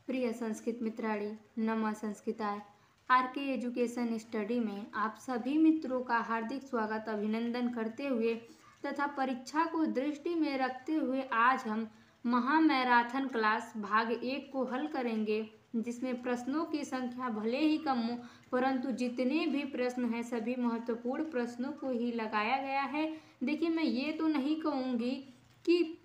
प्रिय संस्कृत मित्राणी, नमः संस्कृताय। आरके एजुकेशन स्टडी में आप सभी मित्रों का हार्दिक स्वागत अभिनंदन करते हुए तथा परीक्षा को दृष्टि में रखते हुए आज हम महामैराथन क्लास भाग 1 को हल करेंगे, जिसमें प्रश्नों की संख्या भले ही कम हो, परंतु जितने भी प्रश्न हैं सभी महत्वपूर्ण प्रश्नों को ही लगाया गया है। देखिए, मैं ये तो नहीं कहूँगी कि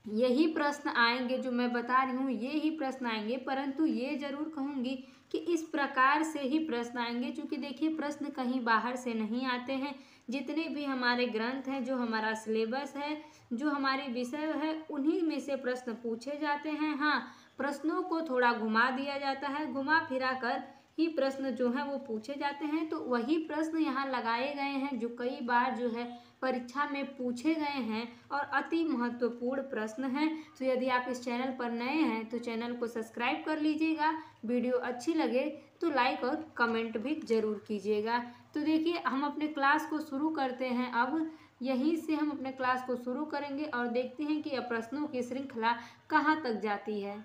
यही प्रश्न आएंगे, जो मैं बता रही हूँ ये ही प्रश्न आएंगे, परंतु ये जरूर कहूँगी कि इस प्रकार से ही प्रश्न आएंगे। क्योंकि देखिए, प्रश्न कहीं बाहर से नहीं आते हैं। जितने भी हमारे ग्रंथ हैं, जो हमारा सिलेबस है, जो हमारे विषय है, उन्हीं में से प्रश्न पूछे जाते हैं। हाँ, प्रश्नों को थोड़ा घुमा दिया जाता है, घुमा फिरा कर ही प्रश्न जो है वो पूछे जाते हैं। तो वही प्रश्न यहाँ लगाए गए हैं जो कई बार जो है परीक्षा में पूछे गए हैं और अति महत्वपूर्ण प्रश्न हैं। तो यदि आप इस चैनल पर नए हैं तो चैनल को सब्सक्राइब कर लीजिएगा। वीडियो अच्छी लगे तो लाइक और कमेंट भी जरूर कीजिएगा। तो देखिए, हम अपने क्लास को शुरू करते हैं। अब यहीं से हम अपने क्लास को शुरू करेंगे और देखते हैं कि यह प्रश्नों की श्रृंखला कहाँ तक जाती है।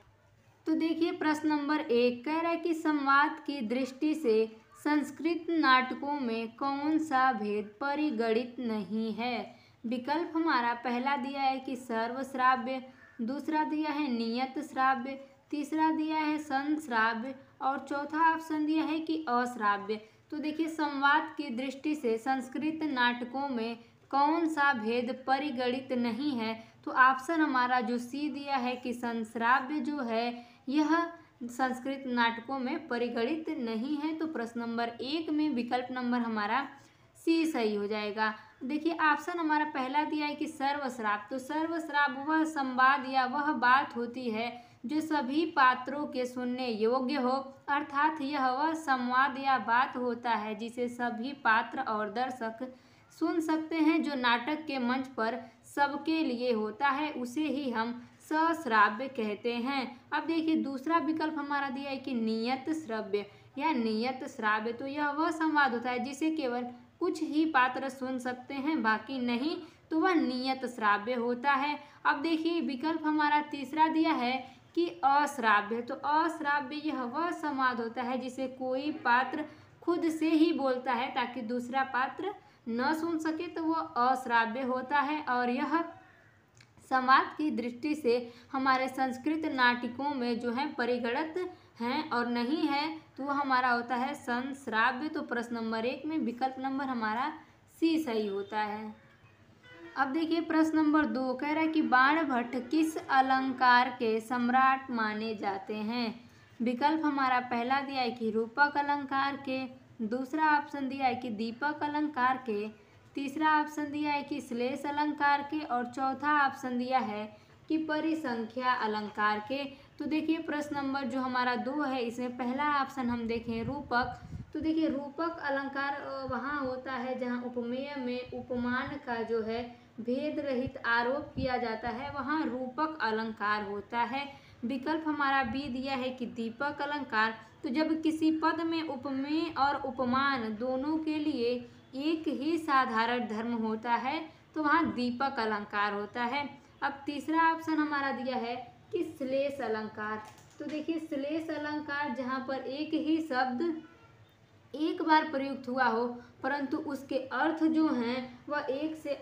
तो देखिए, प्रश्न नंबर 1 कह रहा है कि संवाद की दृष्टि से संस्कृत नाटकों में कौन सा भेद परिगणित नहीं है। विकल्प हमारा पहला दिया है कि सर्वश्राव्य, दूसरा दिया है नियत श्राव्य, तीसरा दिया है संश्राव्य और चौथा ऑप्शन दिया है कि अश्राव्य। तो देखिए, संवाद की दृष्टि से संस्कृत नाटकों में कौन सा भेद परिगणित नहीं है। तो ऑप्शन हमारा जो सी दिया है कि संश्राव्य जो है यह संस्कृत नाटकों में परिगणित नहीं है। तो प्रश्न नंबर 1 में विकल्प नंबर हमारा सी सही हो जाएगा। देखिए, ऑप्शन हमारा पहला दिया है कि सर्वश्राव। तो सर्वश्राव वह संवाद या वह बात होती है जो सभी पात्रों के सुनने योग्य हो, अर्थात यह वह संवाद या बात होता है जिसे सभी पात्र और दर्शक सुन सकते हैं, जो नाटक के मंच पर सबके लिए होता है, उसे ही हम सश्राव्य कहते हैं। अब देखिए, दूसरा विकल्प हमारा दिया है कि नियत श्रव्य या नियत श्राव्य। तो यह वह संवाद होता है जिसे केवल कुछ ही पात्र सुन सकते हैं, बाकी नहीं, तो वह नियत श्राव्य होता है। अब देखिए, विकल्प हमारा तीसरा दिया है कि अश्राव्य। तो अश्राव्य यह वह संवाद होता है जिसे कोई पात्र खुद से ही बोलता है ताकि दूसरा पात्र न सुन सके, तो वह अश्राव्य होता है। और यह संवाद की दृष्टि से हमारे संस्कृत नाटकों में जो है परिगणित हैं और नहीं है, तो वह हमारा होता है संश्राव्य। तो प्रश्न नंबर 1 में विकल्प नंबर हमारा सी सही होता है। अब देखिए, प्रश्न नंबर 2 कह रहा है कि बाणभट्ट किस अलंकार के सम्राट माने जाते हैं। विकल्प हमारा पहला दिया है कि रूपक अलंकार के, दूसरा ऑप्शन दिया है कि दीपक अलंकार के, तीसरा ऑप्शन दिया है कि श्लेष अलंकार के और चौथा ऑप्शन दिया है कि परिसंख्या अलंकार के। तो देखिए, प्रश्न नंबर जो हमारा 2 है, इसमें पहला ऑप्शन हम देखें रूपक। तो देखिए, रूपक अलंकार वहाँ होता है जहाँ उपमेय में उपमान का जो है भेद रहित आरोप किया जाता है, वहाँ रूपक अलंकार होता है। विकल्प हमारा बी दिया है कि दीपक अलंकार। तो जब किसी पद में उपमेय और उपमान दोनों के लिए एक ही साधारण धर्म होता है, तो वहाँ दीपक अलंकार होता है। अब तीसरा ऑप्शन हमारा दिया है कि श्लेष अलंकार। तो देखिए, श्लेष अलंकार जहाँ पर एक ही शब्द एक बार प्रयुक्त हुआ हो, परंतु उसके अर्थ जो हैं वह एक से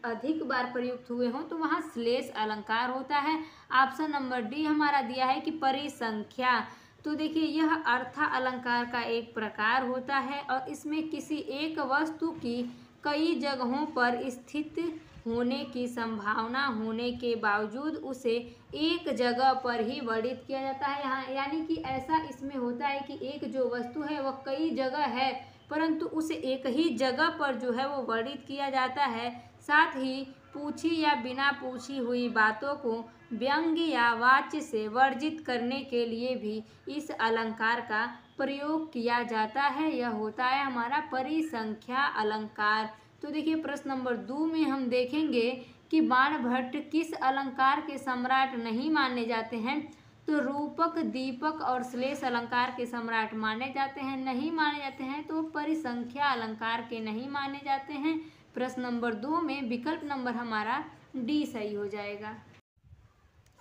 अधिक बार प्रयुक्त हुए हों, तो वहाँ श्लेष अलंकार होता है। ऑप्शन नंबर डी हमारा दिया है कि परिसंख्या। तो देखिए, यह अर्थ अलंकार का एक प्रकार होता है और इसमें किसी एक वस्तु की कई जगहों पर स्थित होने की संभावना होने के बावजूद उसे एक जगह पर ही वर्णित किया जाता है। यहाँ यानी कि ऐसा इसमें होता है कि एक जो वस्तु है वह कई जगह है, परंतु उसे एक ही जगह पर जो है वो वर्णित किया जाता है। साथ ही पूछी या बिना पूछी हुई बातों को व्यंग्य या वाच्य से वर्जित करने के लिए भी इस अलंकार का प्रयोग किया जाता है। यह होता है हमारा परिसंख्या अलंकार। तो देखिए, प्रश्न नंबर 2 में हम देखेंगे कि बाणभट्ट किस अलंकार के सम्राट नहीं माने जाते हैं। तो रूपक, दीपक और श्लेष अलंकार के सम्राट माने जाते हैं। नहीं माने जाते हैं तो परिसंख्या अलंकार के नहीं माने जाते हैं। प्रश्न नंबर 2 में विकल्प नंबर हमारा डी सही हो जाएगा।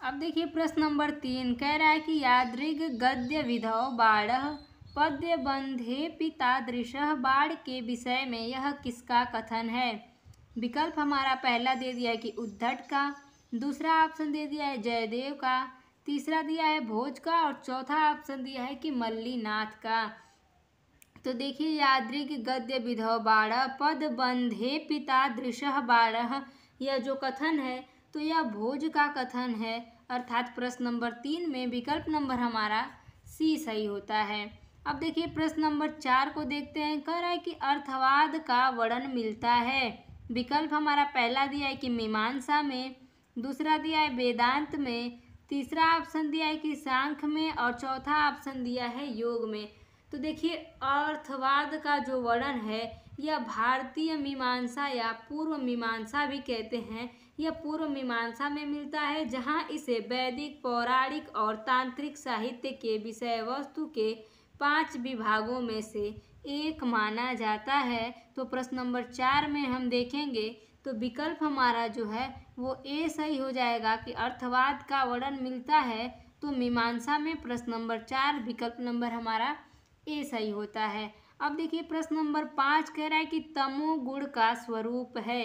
अब देखिए प्रश्न नंबर 3 कह रहा है कि यादृग गद्य विधौ बाढ़ पद्य बंधे पितादृशः। बाढ़ के विषय में यह किसका कथन है? विकल्प हमारा पहला दे दिया है कि उद्धट का, दूसरा ऑप्शन दे दिया है जयदेव का, तीसरा दिया है भोज का और चौथा ऑप्शन दिया है कि मल्लीनाथ का। तो देखिए यादृग गद्य विधौ बाढ़ पद बंधे पितादृशः बाढ़, यह जो कथन है तो यह भोज का कथन है, अर्थात प्रश्न नंबर 3 में विकल्प नंबर हमारा सी सही होता है। अब देखिए प्रश्न नंबर 4 को देखते हैं। कह रहा है कि अर्थवाद का वर्णन मिलता है। विकल्प हमारा पहला दिया है कि मीमांसा में, दूसरा दिया है वेदांत में, तीसरा ऑप्शन दिया है कि सांख्य में और चौथा ऑप्शन दिया है योग में। तो देखिए अर्थवाद का जो वर्णन है यह भारतीय मीमांसा या पूर्व मीमांसा भी कहते हैं, यह पूर्व मीमांसा में मिलता है, जहां इसे वैदिक, पौराणिक और तांत्रिक साहित्य के विषय वस्तु के 5 विभागों में से एक माना जाता है। तो प्रश्न नंबर 4 में हम देखेंगे तो विकल्प हमारा जो है वो ए सही हो जाएगा कि अर्थवाद का वर्णन मिलता है तो मीमांसा में। प्रश्न नंबर 4 विकल्प नंबर हमारा ए सही होता है। अब देखिए प्रश्न नंबर 5 कह रहा है कि तमोगुण का स्वरूप है।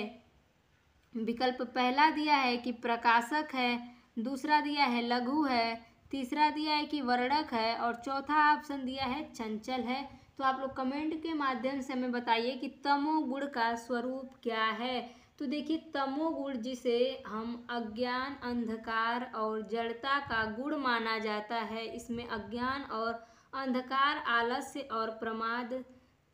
विकल्प पहला दिया है कि प्रकाशक है, दूसरा दिया है लघु है, तीसरा दिया है कि वर्णक है और चौथा ऑप्शन दिया है चंचल है। तो आप लोग कमेंट के माध्यम से हमें बताइए कि तमोगुण का स्वरूप क्या है। तो देखिए तमोगुण जिसे हम अज्ञान, अंधकार और जड़ता का गुण माना जाता है, इसमें अज्ञान और अंधकार, आलस्य और प्रमाद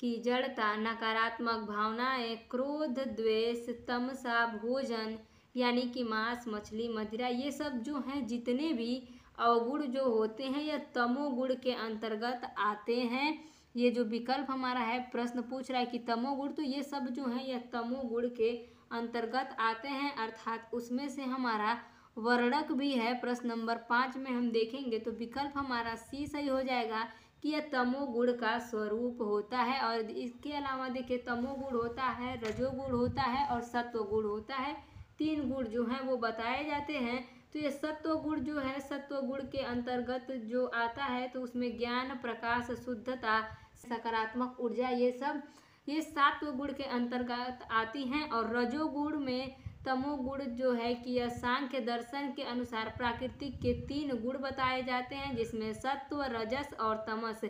की जड़ता, नकारात्मक भावनाएं, क्रोध, द्वेष, तमसा, भोजन यानी कि मांस, मछली, मदिरा, ये सब जो हैं जितने भी अवगुण जो होते हैं यह तमोगुण के अंतर्गत आते हैं। ये जो विकल्प हमारा है प्रश्न पूछ रहा है कि तमोगुण, तो ये सब जो हैं यह तमोगुण के अंतर्गत आते हैं, अर्थात उसमें से हमारा वर्णक भी है। प्रश्न नंबर 5 में हम देखेंगे तो विकल्प हमारा सी सही हो जाएगा कि यह तमोगुण का स्वरूप होता है। और इसके अलावा देखिए तमोगुण होता है, रजोगुण होता है और सत्वगुण होता है। 3 गुण जो हैं वो बताए जाते हैं। तो ये सत्वगुण जो है, सत्वगुण के अंतर्गत जो आता है तो उसमें ज्ञान, प्रकाश, शुद्धता, सकारात्मक ऊर्जा, ये 7 गुण के अंतर्गत आती हैं। और रजोगुण में तमोगुण जो है कि यह सांख्य दर्शन के अनुसार प्राकृतिक के 3 गुण बताए जाते हैं, जिसमें सत्व, रजस और तमस,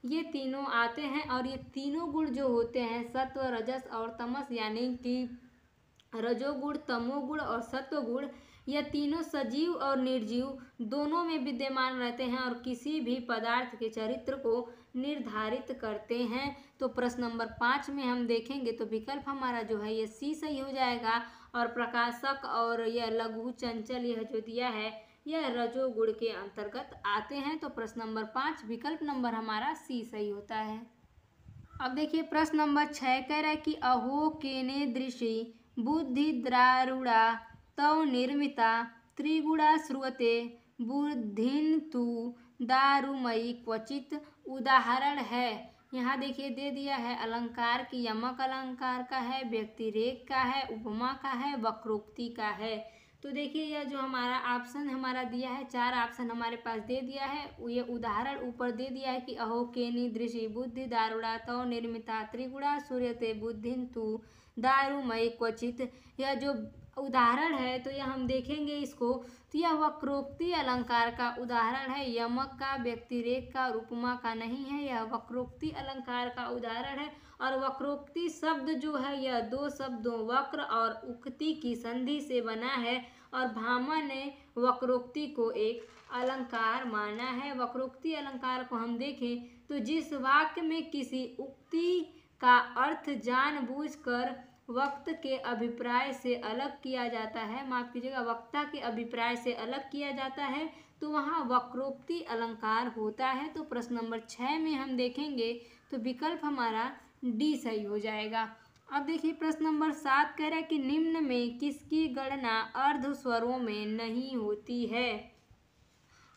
ये तीनों आते हैं। और ये तीनों गुण जो होते हैं सत्व, रजस और तमस, यानी कि रजोगुण, तमोगुण और सत्वगुण, यह तीनों सजीव और निर्जीव दोनों में विद्यमान रहते हैं और किसी भी पदार्थ के चरित्र को निर्धारित करते हैं। तो प्रश्न नंबर 5 में हम देखेंगे तो विकल्प हमारा जो है ये सी सही हो जाएगा। और प्रकाशक और यह लघु, चंचल, यह जो दिया है यह रजोगुण के अंतर्गत आते हैं। तो प्रश्न नंबर 5 विकल्प नंबर हमारा सी सही होता है। अब देखिए प्रश्न नंबर 6 कह रहा है कि अहो केने दृशि बुद्धि द्रारूढ़ा तव निर्मिता त्रिगुणा श्रुवते बुद्धिन तु दारुमयी क्वचित। उदाहरण है, यहाँ देखिए दे दिया है अलंकार की, यमक अलंकार का है, व्यक्तिरेख का है, उपमा का है, वक्रोक्ति का है। तो देखिए यह जो हमारा ऑप्शन हमारा दिया है, 4 ऑप्शन हमारे पास दे दिया है। ये उदाहरण ऊपर दे दिया है कि अहो केनी दृशि बुद्धि दारुणा तव निर्मिता त्रिगुणा सूर्यते बुद्धिन तु दारुमयी क्वचित। यह जो उदाहरण है तो यह हम देखेंगे इसको, तो यह वक्रोक्ति अलंकार का उदाहरण है, यमक का, व्यक्तिरेख का और उपमा का नहीं है। यह वक्रोक्ति अलंकार का उदाहरण है। और वक्रोक्ति शब्द जो है यह 2 शब्दों वक्र और उक्ति की संधि से बना है। और भामा ने वक्रोक्ति को एक अलंकार माना है। वक्रोक्ति अलंकार को हम देखें तो जिस वाक्य में किसी उक्ति का अर्थ जानबूझकर वक्त के अभिप्राय से अलग किया जाता है, माफ कीजिएगा, वक्ता के अभिप्राय से अलग किया जाता है, तो वहाँ वक्रोक्ति अलंकार होता है। तो प्रश्न नंबर 6 में हम देखेंगे तो विकल्प हमारा डी सही हो जाएगा। अब देखिए प्रश्न नंबर 7 कह रहा है कि निम्न में किसकी गणना अर्ध स्वरों में नहीं होती है।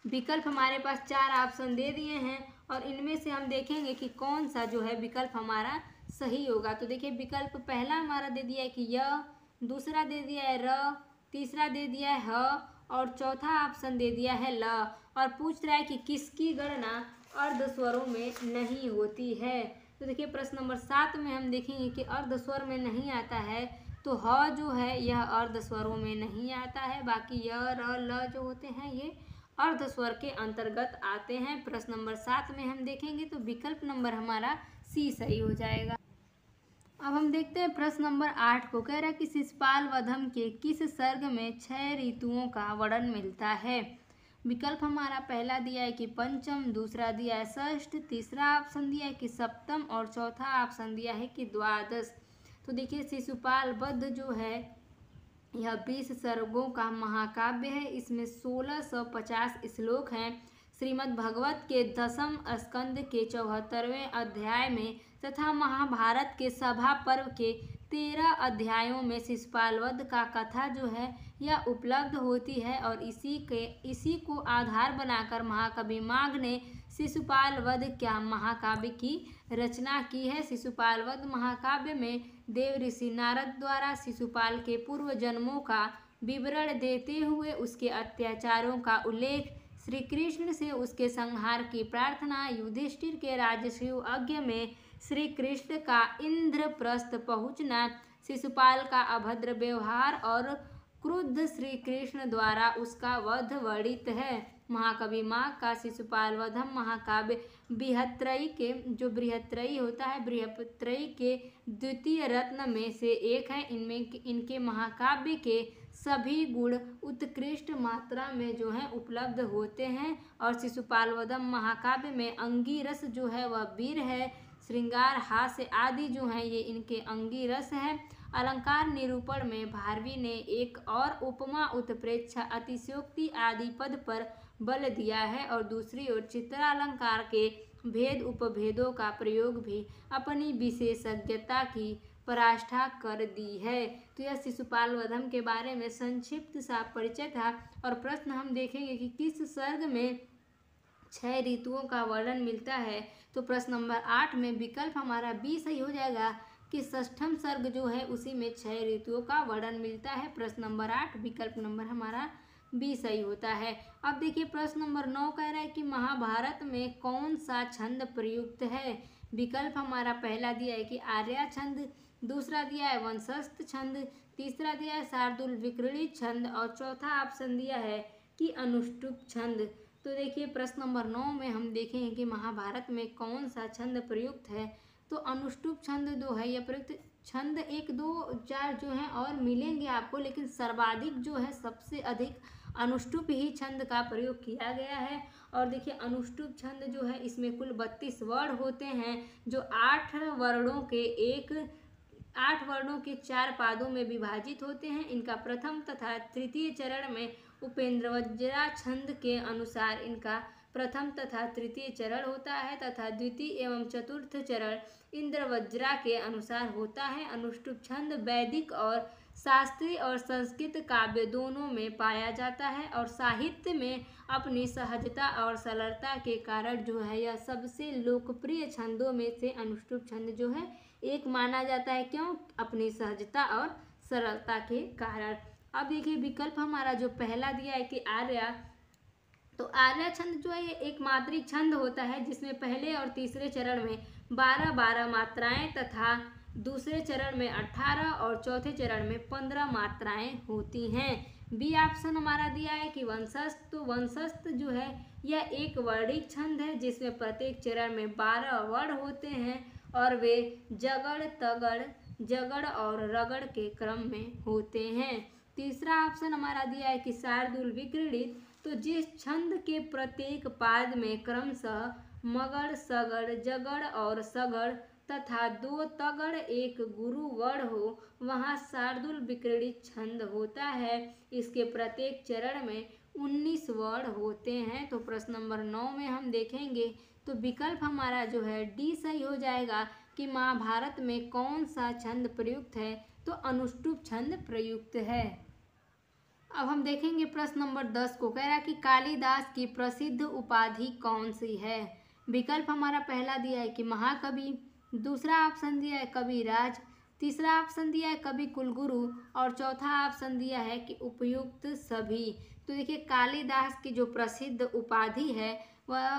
विकल्प हमारे पास 4 ऑप्शन दे दिए हैं और इनमें से हम देखेंगे कि कौन सा जो है विकल्प हमारा सही होगा। तो देखिए विकल्प पहला हमारा दे दिया है कि य, दूसरा दे दिया है र, तीसरा दे दिया है ह और चौथा ऑप्शन दे दिया है ल। और पूछ रहा है कि किसकी गणना अर्ध स्वरों में नहीं होती है। तो देखिए प्रश्न नंबर 7 में हम देखेंगे कि अर्ध स्वर में नहीं आता है, तो ह जो है यह अर्ध स्वरों में नहीं आता है। बाकी य, र, ल जो होते हैं ये अर्ध स्वर के अंतर्गत आते हैं। प्रश्न नंबर 7 में हम देखेंगे तो विकल्प नंबर हमारा सी सही हो जाएगा। अब हम देखते हैं प्रश्न नंबर 8 को। कह रहा है कि शिशुपाल वधम के किस सर्ग में 6 ऋतुओं का वर्णन मिलता है। विकल्प हमारा पहला दिया है कि पंचम, दूसरा दिया है षष्ठ, तीसरा ऑप्शन दिया है कि सप्तम और चौथा ऑप्शन दिया है कि द्वादश। तो देखिए शिशुपाल वध जो है यह 20 सर्गों का महाकाव्य है। इसमें 1650 श्लोक हैं। श्रीमद् भागवत के 10वें स्कंद के 74वें अध्याय में तथा महाभारत के सभा पर्व के 13 अध्यायों में शिशुपाल वध का कथा जो है यह उपलब्ध होती है। और इसी को आधार बनाकर महाकवि माघ ने शिशुपाल वध क्या महाकाव्य की रचना की है। शिशुपाल वध महाकाव्य में देव ऋषि नारद द्वारा शिशुपाल के पूर्व जन्मों का विवरण देते हुए उसके अत्याचारों का उल्लेख, श्री कृष्ण से उसके संहार की प्रार्थना, युधिष्ठिर के राजसूय यज्ञ में श्री कृष्ण का इंद्रप्रस्थ पहुंचना, शिशुपाल का अभद्र व्यवहार और क्रुद्ध श्री कृष्ण द्वारा उसका वध वर्णित है। महाकवि माघ का शिशुपाल वधम महाकाव्य बृहत्त्रयी के जो बृहत्त्रयी होता है बृहत्त्रयी के द्वितीय रत्न में से एक है। इनके महाकाव्य के सभी गुण उत्कृष्ट मात्रा में जो है उपलब्ध होते हैं। और शिशुपाल वधम महाकाव्य में अंगी-रस जो है वह वीर है, श्रृंगार, हास्य आदि जो हैं ये इनके अंगी रस है। अलंकार निरूपण में भारवी ने एक और उपमा, उत्प्रेक्षा, अतिशयोक्ति आदि पद पर बल दिया है। और दूसरी ओर चित्रालंकार के भेद उपभेदों का प्रयोग भी अपनी विशेषज्ञता की पराकाष्ठा कर दी है। तो यह शिशुपाल वधम के बारे में संक्षिप्त सा परिचय था। और प्रश्न हम देखेंगे कि किस सर्ग में 6 ऋतुओं का वर्णन मिलता है। तो प्रश्न नंबर 8 में विकल्प हमारा बी सही हो जाएगा कि षष्ठम सर्ग जो है उसी में 6 ऋतुओं का वर्णन मिलता है। प्रश्न नंबर 8 विकल्प नंबर हमारा बी सही होता है। अब देखिए प्रश्न नंबर 9 कह रहा है कि महाभारत में कौन सा छंद प्रयुक्त है। विकल्प हमारा पहला दिया है कि आर्या छंद, दूसरा दिया है वंशस्थ छंद, तीसरा दिया है शार्दूल विक्रीडित छंद और चौथा ऑप्शन दिया है कि अनुष्टुप छंद। तो देखिए प्रश्न नंबर 9 में हम देखेंगे कि महाभारत में कौन सा छंद प्रयुक्त है। तो अनुष्टुप छंद जो है यह प्रयुक्त छंद 1, 2, 4 जो हैं और मिलेंगे आपको, लेकिन सर्वाधिक जो है सबसे अधिक अनुष्टुप ही छंद का प्रयोग किया गया है। और देखिए अनुष्टुप छंद जो है इसमें कुल 32 वर्ण होते हैं जो 8 वर्णों के 4 पादों में विभाजित होते हैं। इनका प्रथम तथा तृतीय चरण में उपेंद्रवज्रा छंद के अनुसार इनका प्रथम तथा तृतीय चरण होता है तथा द्वितीय एवं चतुर्थ चरण इंद्रवज्रा के अनुसार होता है। अनुष्टुप छंद वैदिक और शास्त्रीय और संस्कृत काव्य दोनों में पाया जाता है और साहित्य में अपनी सहजता और सरलता के कारण जो है यह सबसे लोकप्रिय छंदों में से अनुष्टुप छंद जो है एक माना जाता है। क्यों? अपनी सहजता और सरलता के कारण। अब देखिए विकल्प हमारा जो पहला दिया है कि आर्या, तो आर्या छंद जो है ये एक मात्रिक छंद होता है जिसमें पहले और तीसरे चरण में 12-12 मात्राएं तथा दूसरे चरण में 18 और चौथे चरण में 15 मात्राएं होती हैं। बी ऑप्शन हमारा दिया है कि वंशस्थ, तो वंशस्थ जो है यह एक वर्णिक छंद है जिसमें प्रत्येक चरण में 12 वर्ण होते हैं और वे जगड़, तगड़, जगड़ और रगड़ के क्रम में होते हैं। तीसरा ऑप्शन हमारा दिया है कि शार्दूल विक्रीडित, तो जिस छंद के प्रत्येक पाद में क्रमशः मगड़, सगड़, जगड़ और सगड़ तथा 2 तगड़, 1 गुरु वर्ण हो वहाँ शार्दूल विक्रीडित छंद होता है। इसके प्रत्येक चरण में 19 वर्ण होते हैं। तो प्रश्न नंबर 9 में हम देखेंगे तो विकल्प हमारा जो है डी सही हो जाएगा कि महाभारत में कौन सा छंद प्रयुक्त है। तो अनुष्टुप छंद प्रयुक्त है। अब हम देखेंगे प्रश्न नंबर 10 को। कह रहा है कि कालिदास की प्रसिद्ध उपाधि कौन सी है। विकल्प हमारा पहला दिया है कि महाकवि, दूसरा ऑप्शन दिया है कविराज, तीसरा ऑप्शन दिया है कवि कुलगुरु और चौथा ऑप्शन दिया है कि उपयुक्त सभी। तो देखिए कालिदास की जो प्रसिद्ध उपाधि है वह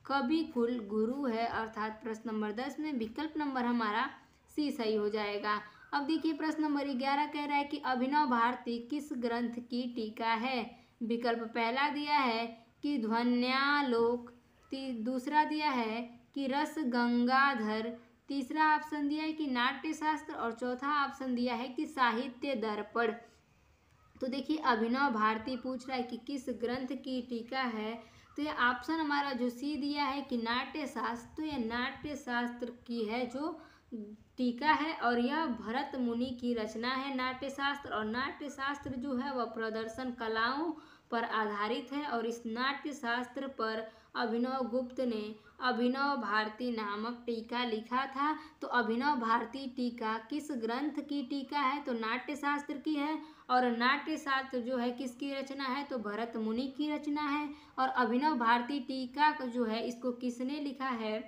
कवि कुल गुरु है, अर्थात प्रश्न नंबर 10 में विकल्प नंबर हमारा सी सही हो जाएगा। अब देखिए प्रश्न नंबर 11 कह रहा है कि अभिनव भारती किस ग्रंथ की टीका है। विकल्प पहला दिया है कि ध्वन्यालोक, दूसरा दिया है कि रस गंगाधर, तीसरा ऑप्शन दिया है कि नाट्यशास्त्र और चौथा ऑप्शन दिया है कि साहित्य दर्पण। तो देखिए अभिनव भारती पूछ रहा है कि किस ग्रंथ की टीका है, तो ये ऑप्शन हमारा जो सी दिया है कि नाट्यशास्त्र, तो ये नाट्यशास्त्र की है जो टीका है और यह भरत मुनि की रचना है नाट्यशास्त्र। और नाट्यशास्त्र जो है वह प्रदर्शन कलाओं पर आधारित है और इस नाट्यशास्त्र पर अभिनव गुप्त ने अभिनव भारती नामक टीका लिखा था। तो अभिनव भारती टीका किस ग्रंथ की टीका है, तो नाट्यशास्त्र की है। और नाट्यशास्त्र जो है किसकी रचना है, तो भरत मुनि की रचना है। और अभिनव भारती टीका जो है इसको किसने लिखा है,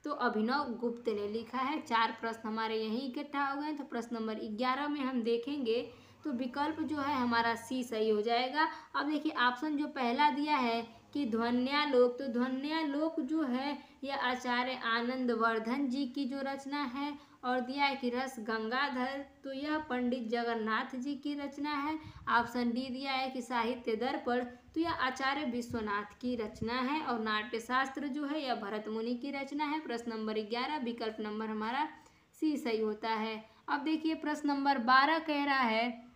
तो अभिनव गुप्त ने लिखा है। 4 प्रश्न हमारे यहीं इकट्ठा हो गए। तो प्रश्न नंबर 11 में हम देखेंगे तो विकल्प जो है हमारा सी सही हो जाएगा। अब देखिए ऑप्शन जो पहला दिया है कि ध्वन्यालोक, तो ध्वन्यालोक जो है यह आचार्य आनंद वर्धन जी की जो रचना है। और दिया है कि रस गंगाधर, तो यह पंडित जगन्नाथ जी की रचना है। ऑप्शन डी दिया है कि साहित्य दर्पण, तो यह आचार्य विश्वनाथ की रचना है। और नाट्यशास्त्र जो है यह भरत मुनि की रचना है। प्रश्न नंबर 11 विकल्प नंबर हमारा सी सही होता है। अब देखिए प्रश्न नंबर 12 कह रहा है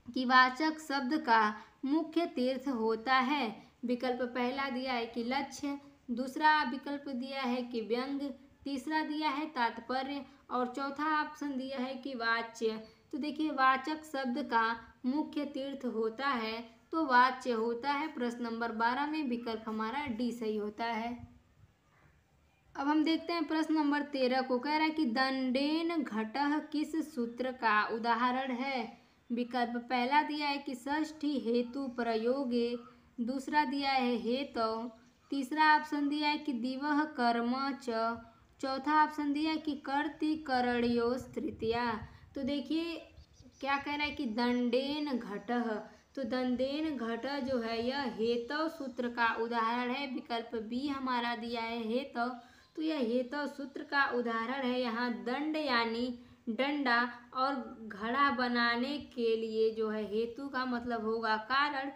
कि वाचक शब्द का मुख्य तीर्थ होता है। विकल्प पहला दिया है कि लक्ष्य, दूसरा विकल्प दिया है कि व्यंग, तीसरा दिया है तात्पर्य और चौथा ऑप्शन दिया है कि वाच्य। तो देखिए वाचक शब्द का मुख्य तीर्थ होता है तो वाच्य होता है। प्रश्न नंबर 12 में विकल्प हमारा डी सही होता है। अब हम देखते हैं प्रश्न नंबर 13 को, कह रहा है कि दंडेन घटः किस सूत्र का उदाहरण है। विकल्प पहला दिया है कि षष्ठी हेतु प्रयोगे, दूसरा दिया है हेतु, तीसरा ऑप्शन दिया है कि दिवह कर्म च, चौथा ऑप्शन दिया है कि कर्तिकरणयोस् तृतीया। तो देखिए क्या कह रहा है कि दंडेन घटः, तो दंडेन घटः जो है यह हेतु सूत्र का उदाहरण है। विकल्प बी हमारा दिया है हेतु, तो यह हेतु सूत्र का उदाहरण है। यहाँ दंड यानी डंडा और घड़ा बनाने के लिए जो है हेतु का मतलब होगा कारण।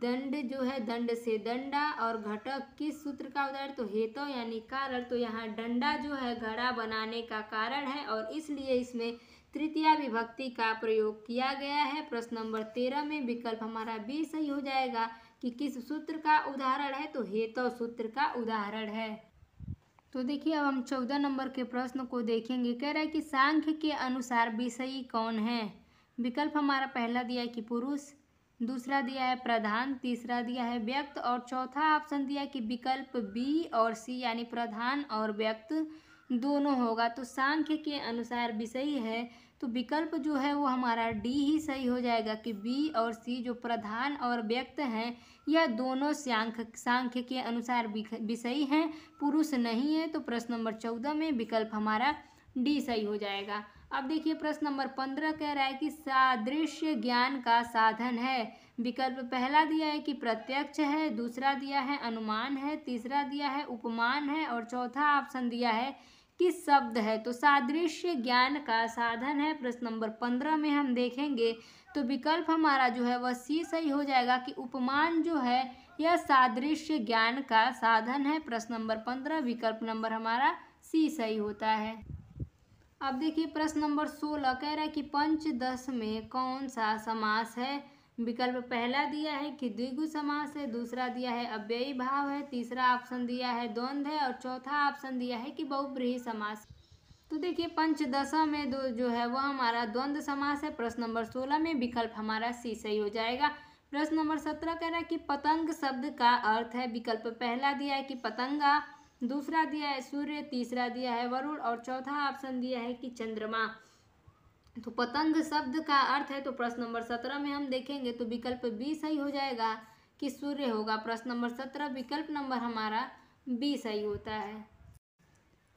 दंड जो है दंड से दंडा और घटक किस सूत्र का उदाहरण, तो हेतु यानी कारण। तो यहाँ डंडा जो है घड़ा बनाने का कारण है और इसलिए इसमें तृतीया विभक्ति का प्रयोग किया गया है। प्रश्न नंबर 13 में विकल्प हमारा बी सही हो जाएगा कि किस सूत्र का उदाहरण है, तो हेतु सूत्र का उदाहरण है। तो देखिए अब हम 14 नंबर के प्रश्न को देखेंगे। कह रहा है कि सांख्य के अनुसार विषयी कौन है। विकल्प हमारा पहला दिया है कि पुरुष, दूसरा दिया है प्रधान, तीसरा दिया है व्यक्त और चौथा ऑप्शन दिया है कि विकल्प बी और सी यानी प्रधान और व्यक्त दोनों होगा। तो सांख्य के अनुसार विषयी है तो विकल्प जो है वो हमारा डी ही सही हो जाएगा कि बी और सी जो प्रधान और व्यक्त हैं यह दोनों सांख्य के अनुसार विषयी हैं, पुरुष नहीं है। तो प्रश्न नंबर 14 में विकल्प हमारा डी सही हो जाएगा। अब देखिए प्रश्न नंबर 15 कह रहा है कि सादृश्य ज्ञान का साधन है। विकल्प पहला दिया है कि प्रत्यक्ष है, दूसरा दिया है अनुमान है, तीसरा दिया है उपमान है और चौथा ऑप्शन दिया है किस शब्द है। तो सादृश्य ज्ञान का साधन है। प्रश्न नंबर 15 में हम देखेंगे तो विकल्प हमारा जो है वह सी सही हो जाएगा कि उपमान जो है यह सादृश्य ज्ञान का साधन है। प्रश्न नंबर 15 विकल्प नंबर हमारा सी सही होता है। अब देखिए प्रश्न नंबर 16 कह रहा है कि पंचदश में कौन सा समास है। विकल्प पहला दिया है कि द्विगु समास है, दूसरा दिया है अव्ययी भाव है, तीसरा ऑप्शन दिया है द्वंद्व है और चौथा ऑप्शन दिया है कि बहुब्रीहि समास। तो देखिए पंचदशा में जो है वह हमारा द्वंद्व समास है। प्रश्न नंबर 16 में विकल्प हमारा सी सही हो जाएगा। प्रश्न नंबर 17 कह रहा है कि पतंग शब्द का अर्थ है। विकल्प पहला दिया है कि पतंगा, दूसरा दिया है सूर्य, तीसरा दिया है वरुण और चौथा ऑप्शन दिया है कि चंद्रमा। तो पतंग शब्द का अर्थ है तो प्रश्न नंबर 17 में हम देखेंगे तो विकल्प बी सही हो जाएगा कि सूर्य होगा। प्रश्न नंबर 17 विकल्प नंबर हमारा बी सही होता है।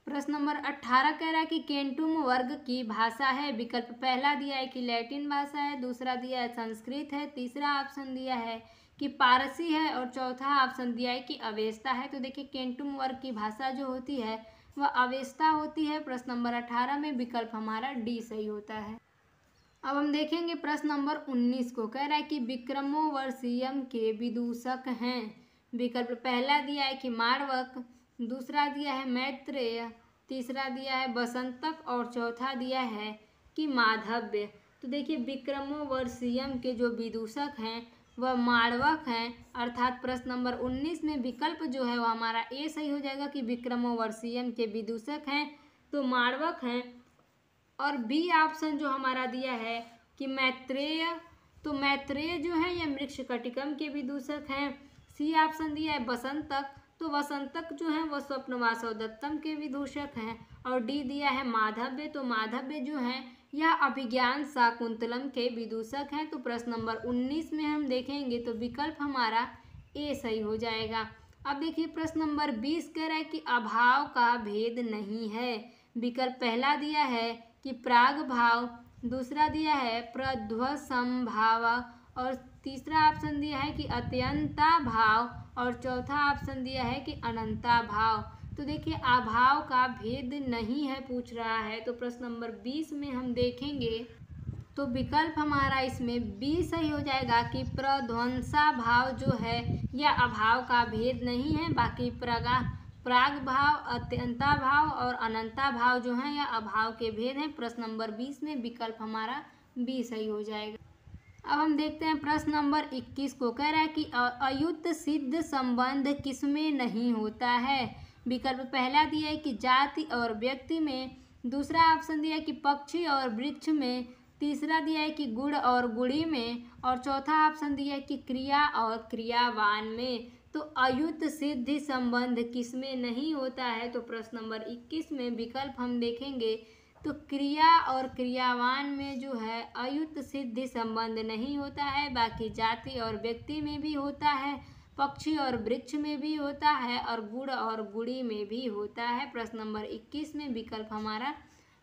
प्रश्न नंबर 18 कह रहा है कि केंटुम वर्ग की भाषा है। विकल्प पहला दिया है कि लैटिन भाषा है, दूसरा दिया है संस्कृत है, तीसरा ऑप्शन दिया है कि पारसी है और चौथा ऑप्शन दिया है कि अवेस्ता है। तो देखिए केंटुम वर्ग की भाषा जो होती है वह अवेस्ता होती है। प्रश्न नंबर 18 में विकल्प हमारा डी सही होता है। अब हम देखेंगे प्रश्न नंबर 19 को। कह रहा है कि विक्रमोर्वशीयम के विदूषक हैं। विकल्प पहला दिया है कि माणवक, दूसरा दिया है मैत्रेय, तीसरा दिया है वसंतक और चौथा दिया है कि माधव्य। तो देखिए विक्रमोर्वशीयम के जो विदूषक हैं वह माणवक हैं, अर्थात प्रश्न नंबर 19 में विकल्प जो है वह हमारा ए सही हो जाएगा कि विक्रमोर्वशीयम के विदूषक हैं तो माणवक हैं। और बी ऑप्शन जो हमारा दिया है कि मैत्रेय, तो मैत्रेय जो है यह मृच्छकटिकम के विदूषक हैं। सी ऑप्शन दिया है वसंतक, तो वसंतक जो है वह स्वप्नवासवदत्तम के विदूषक हैं। और डी दिया है माधव्य, तो माधव्य जो है यह अभिज्ञान शाकुंतलम के विदूषक हैं। तो प्रश्न नंबर 19 में हम देखेंगे तो विकल्प हमारा ए सही हो जाएगा। अब देखिए प्रश्न नंबर 20 कह रहा है कि अभाव का भेद नहीं है। विकल्प पहला दिया है कि प्राग भाव, दूसरा दिया है प्रध्वसंभाव और तीसरा ऑप्शन दिया है कि अत्यंता भाव और चौथा ऑप्शन दिया है कि अनंता भाव। तो देखिए अभाव का भेद नहीं है पूछ रहा है, तो प्रश्न नंबर 20 में हम देखेंगे तो विकल्प हमारा इसमें बी सही हो जाएगा कि प्रध्वंसा भाव जो है यह अभाव का भेद नहीं है। बाकी प्राग भाव, अत्यंता भाव और अनंता भाव जो है यह अभाव के भेद हैं। प्रश्न नंबर 20 में विकल्प हमारा बी सही हो जाएगा। अब हम देखते हैं प्रश्न नंबर 21 को। कह रहा है कि अयुत सिद्ध संबंध किसमें नहीं होता है। विकल्प पहला दिया है कि जाति और व्यक्ति में, दूसरा ऑप्शन दिया है कि पक्षी और वृक्ष में, तीसरा दिया है कि गुण और गुणी में और चौथा ऑप्शन दिया है कि क्रिया और क्रियावान में। तो अयुत सिद्धि संबंध किसमें नहीं होता है, तो प्रश्न नंबर 21 में विकल्प हम देखेंगे तो क्रिया और क्रियावान में जो है अयुत सिद्धि संबंध नहीं होता है। बाकी जाति और व्यक्ति में भी होता है, पक्षी और वृक्ष में भी होता है और गुण और गुणी में भी होता है। प्रश्न नंबर 21 में विकल्प हमारा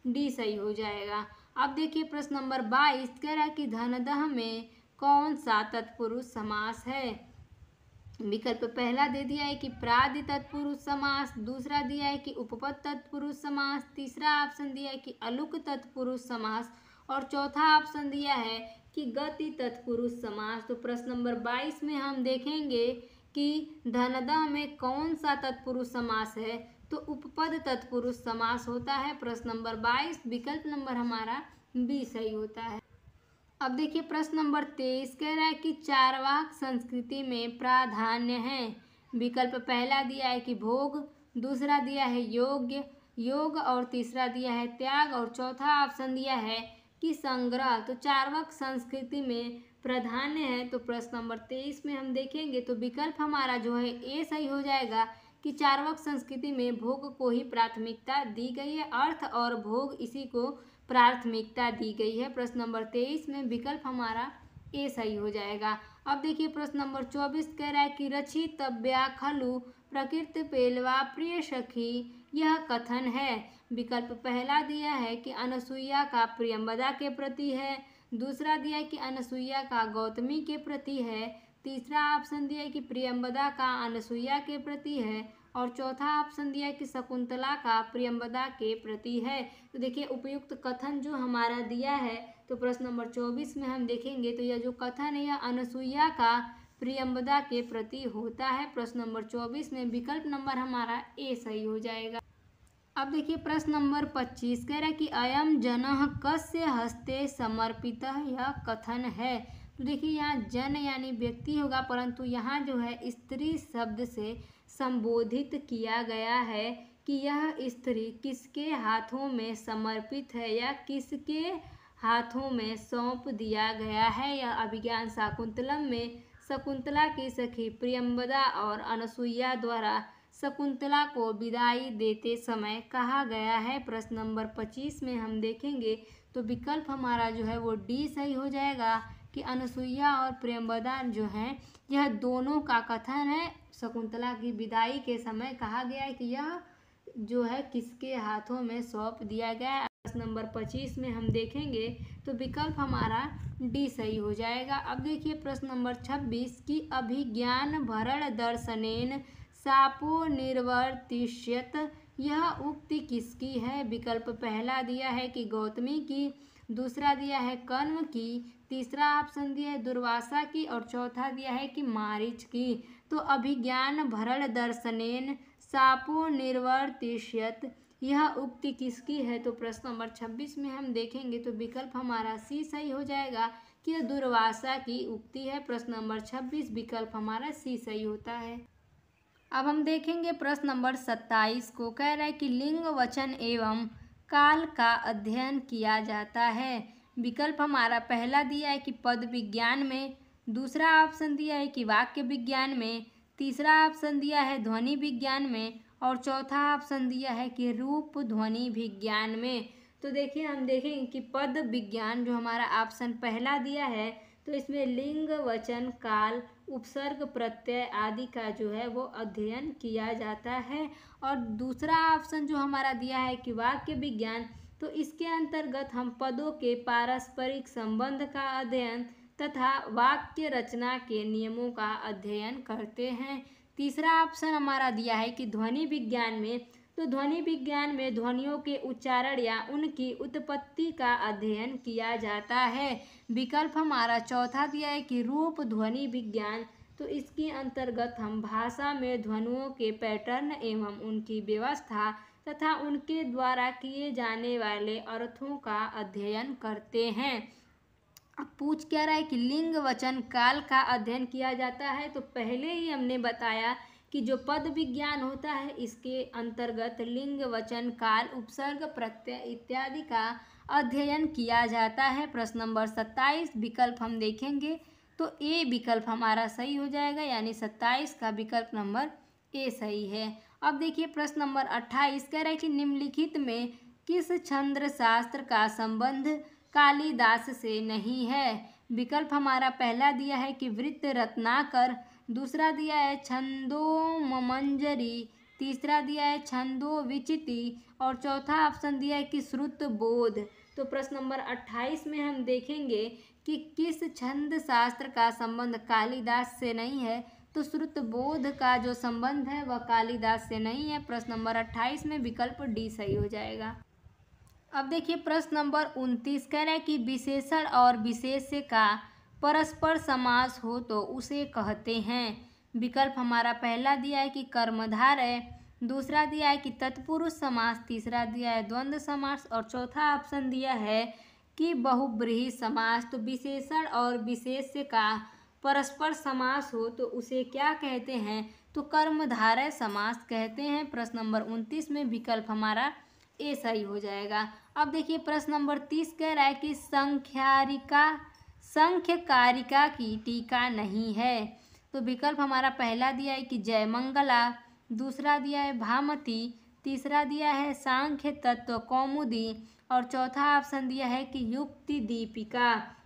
डी सही हो जाएगा। अब देखिए प्रश्न नंबर 22 कह रहा है कि धनदह में कौन सा तत्पुरुष समास है। विकल्प पहला दे दिया है कि प्रादि तत्पुरुष समास, दूसरा दिया है कि उपपद तत्पुरुष समास, तीसरा ऑप्शन दिया है कि अलुक तत्पुरुष समास और चौथा ऑप्शन दिया है कि गति तत्पुरुष समास। तो प्रश्न नंबर 22 में हम देखेंगे कि धनदह में कौन सा तत्पुरुष समास है, तो उपपद तत्पुरुष समास होता है। प्रश्न नंबर 22 विकल्प नंबर हमारा बी सही होता है। अब देखिए प्रश्न नंबर 23 कह रहा है कि चारवाक संस्कृति में प्राधान्य है। विकल्प पहला दिया है कि भोग, दूसरा दिया है योग और तीसरा दिया है त्याग और चौथा ऑप्शन दिया है कि संग्रह। तो चारवाक संस्कृति में प्राधान्य है। तो प्रश्न नंबर 23 में हम देखेंगे तो विकल्प हमारा जो है ए सही हो जाएगा कि चारवाक संस्कृति में भोग को ही प्राथमिकता दी गई है, अर्थ और भोग इसी को प्राथमिकता दी गई है। प्रश्न नंबर 23 में विकल्प हमारा ए सही हो जाएगा। अब देखिए प्रश्न नंबर 24 कह रहा है कि रचितव्या खलु प्रकृति पेलवा प्रिय सखी यह कथन है। विकल्प पहला दिया है कि अनसुईया का प्रियंवदा के प्रति है, दूसरा दिया है कि अनसुईया का गौतमी के प्रति है, तीसरा ऑप्शन दिया है कि प्रियंवदा का अनसुईया के प्रति है और चौथा ऑप्शन दिया है कि शकुंतला का प्रियंवदा के प्रति है। तो देखिए उपयुक्त कथन जो हमारा दिया है तो प्रश्न नंबर 24 में हम देखेंगे तो यह जो कथन है यह अनसुईया का प्रियंवदा के प्रति होता है। प्रश्न नंबर 24 में विकल्प नंबर हमारा ए सही हो जाएगा। अब देखिए प्रश्न नंबर 25 कह रहा है कि अयम जनः कस्य हस्ते समर्पितः यह कथन है। तो देखिए यहाँ जन यानी व्यक्ति होगा, परंतु यहाँ जो है स्त्री शब्द से संबोधित किया गया है कि यह स्त्री किसके हाथों में समर्पित है या किसके हाथों में सौंप दिया गया है। यह अभिज्ञान शाकुंतलम में शकुंतला की सखी प्रियंवदा और अनसुईया द्वारा शकुंतला को विदाई देते समय कहा गया है। प्रश्न नंबर 25 में हम देखेंगे तो विकल्प हमारा जो है वो डी सही हो जाएगा कि अनसुईया और प्रियंवदा जो हैं यह दोनों का कथन है। शकुंतला की विदाई के समय कहा गया है कि यह जो है किसके हाथों में सौंप दिया गया है। प्रश्न नंबर 25 में हम देखेंगे तो विकल्प हमारा डी सही हो जाएगा। अब देखिए प्रश्न नंबर 26 की अभिज्ञान भरण दर्शनेन सापो निर्वर्तिष्यत, यह उक्ति किसकी है। विकल्प पहला दिया है कि गौतमी की, दूसरा दिया है कर्म की, तीसरा ऑप्शन दिया है दुर्वासा की और चौथा दिया है कि मारीच की। तो अभिज्ञान भरण दर्शनेन सापो निर्वर्तिष्यत, यह उक्ति किसकी है। तो प्रश्न नंबर 26 में हम देखेंगे तो विकल्प हमारा सी सही हो जाएगा कि यह दुर्वासा की उक्ति है। प्रश्न नंबर 26 विकल्प हमारा सी सही होता है। अब हम देखेंगे प्रश्न नंबर 27 को। कह रहा है कि लिंग वचन एवं काल का अध्ययन किया जाता है। विकल्प हमारा पहला दिया है कि पद विज्ञान में, दूसरा ऑप्शन दिया है कि वाक्य विज्ञान में, तीसरा ऑप्शन दिया है ध्वनि विज्ञान में और चौथा ऑप्शन दिया है कि रूप ध्वनि विज्ञान में। तो देखिए हम देखेंगे कि पद विज्ञान जो हमारा ऑप्शन पहला दिया है तो इसमें लिंग वचन काल उपसर्ग प्रत्यय आदि का जो है वो अध्ययन किया जाता है। और दूसरा ऑप्शन जो हमारा दिया है कि वाक्य विज्ञान, तो इसके अंतर्गत हम पदों के पारस्परिक संबंध का अध्ययन तथा वाक्य रचना के नियमों का अध्ययन करते हैं। तीसरा ऑप्शन हमारा दिया है कि ध्वनि विज्ञान में, तो ध्वनि विज्ञान में ध्वनियों के उच्चारण या उनकी उत्पत्ति का अध्ययन किया जाता है। विकल्प हमारा चौथा दिया है कि रूप ध्वनि विज्ञान, तो इसके अंतर्गत हम भाषा में ध्वनियों के पैटर्न एवं उनकी व्यवस्था तथा उनके द्वारा किए जाने वाले अर्थों का अध्ययन करते हैं। अब पूछ क्या रहा है कि लिंग वचन काल का अध्ययन किया जाता है। तो पहले ही हमने बताया कि जो पद विज्ञान होता है इसके अंतर्गत लिंग वचन काल उपसर्ग प्रत्यय इत्यादि का अध्ययन किया जाता है। प्रश्न नंबर 27 विकल्प हम देखेंगे तो ए विकल्प हमारा सही हो जाएगा, यानी 27 का विकल्प नंबर ए सही है। अब देखिए प्रश्न नंबर 28 कह रहा है कि निम्नलिखित में किस छंद शास्त्र का संबंध कालिदास से नहीं है। विकल्प हमारा पहला दिया है कि वृत्त रत्नाकर, दूसरा दिया है छंदोमंजरी, तीसरा दिया है छंदो विचिति और चौथा ऑप्शन दिया है कि श्रुत बोध। तो प्रश्न नंबर 28 में हम देखेंगे कि किस छंद शास्त्र का संबंध कालिदास से नहीं है। तो श्रुत बोध का जो संबंध है वह कालिदास से नहीं है। प्रश्न नंबर 28 में विकल्प डी सही हो जाएगा। अब देखिए प्रश्न नंबर 29 कह रहा है कि विशेषण और विशेष्य का परस्पर समास हो तो उसे कहते हैं। विकल्प हमारा पहला दिया है कि कर्मधारय, दूसरा दिया है कि तत्पुरुष समास, तीसरा दिया है द्वंद्व समास और चौथा ऑप्शन दिया है कि बहुब्रीहि समास। तो विशेषण और विशेष्य का परस्पर समास हो तो उसे क्या कहते हैं। तो कर्मधारय समास कहते हैं। प्रश्न नंबर 29 में विकल्प हमारा ए सही हो जाएगा। अब देखिए प्रश्न नंबर 30 कह रहा है कि संख्यकारिका की टीका नहीं है। तो विकल्प हमारा पहला दिया है कि जयमंगला, दूसरा दिया है भामती, तीसरा दिया है सांख्य तत्व कौमुदी और चौथा ऑप्शन दिया है कि युक्ति दीपिका।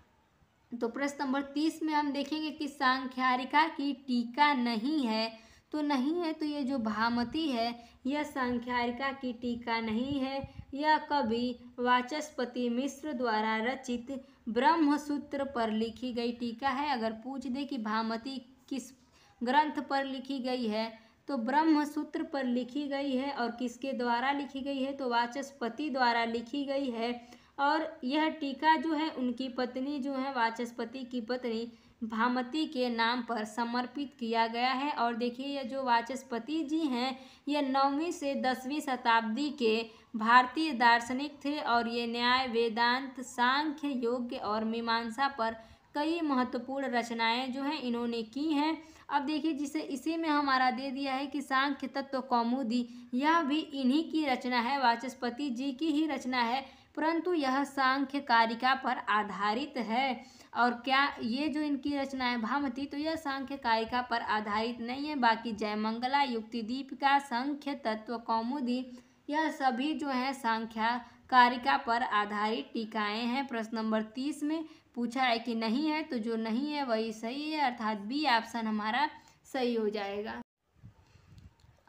तो प्रश्न नंबर 30 में हम देखेंगे कि सांख्यकारिका की टीका नहीं है। तो नहीं है तो ये जो भामती है यह सांख्यकारिका की टीका नहीं है। यह कवि वाचस्पति मिश्र द्वारा रचित ब्रह्मसूत्र पर लिखी गई टीका है। अगर पूछ दे कि भामती किस ग्रंथ पर लिखी गई है तो ब्रह्मसूत्र पर लिखी गई है। और किसके द्वारा लिखी गई है तो वाचस्पति द्वारा लिखी गई है। और यह टीका जो है उनकी पत्नी जो है वाचस्पति की पत्नी भामती के नाम पर समर्पित किया गया है। और देखिए यह जो वाचस्पति जी हैं यह 9वीं से 10वीं शताब्दी के भारतीय दार्शनिक थे और ये न्याय वेदांत सांख्य योग और मीमांसा पर कई महत्वपूर्ण रचनाएं जो हैं इन्होंने की हैं। अब देखिए जिसे इसी में हमारा दे दिया है कि सांख्य तत्व कौमुदी, यह भी इन्हीं की रचना है, वाचस्पति जी की ही रचना है, परंतु यह सांख्य कारिका पर आधारित है। और क्या ये जो इनकी रचना है भामती तो यह सांख्य कारिका पर आधारित नहीं है। बाकी जयमंगला, युक्ति दीपिका, सांख्य तत्व कौमुदी यह सभी जो है सांख्य कारिका पर आधारित टीकाएं हैं। प्रश्न नंबर 30 में पूछा है कि नहीं है तो जो नहीं है वही सही है, अर्थात बी ऑप्शन हमारा सही हो जाएगा।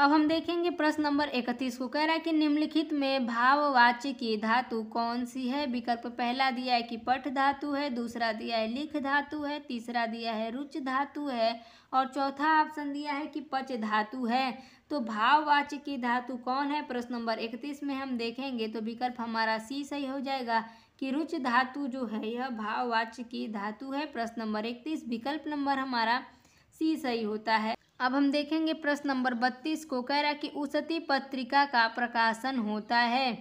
अब हम देखेंगे प्रश्न नंबर 31 को। कह रहा है कि निम्नलिखित में भाववाची की धातु कौन सी है। विकल्प पहला दिया है कि पठ धातु है, दूसरा दिया है लिख धातु है, तीसरा दिया है रुच धातु है और चौथा ऑप्शन दिया है कि पच धातु है। तो भाववाची की धातु कौन है प्रश्न नंबर 31 में हम देखेंगे तो विकल्प हमारा सी सही हो जाएगा कि रुच धातु जो है यह भाववाची की धातु है। प्रश्न नंबर 31 विकल्प नंबर हमारा सी सही होता है। अब हम देखेंगे प्रश्न नंबर 32 को। कह रहा है कि उसती पत्रिका का प्रकाशन होता है।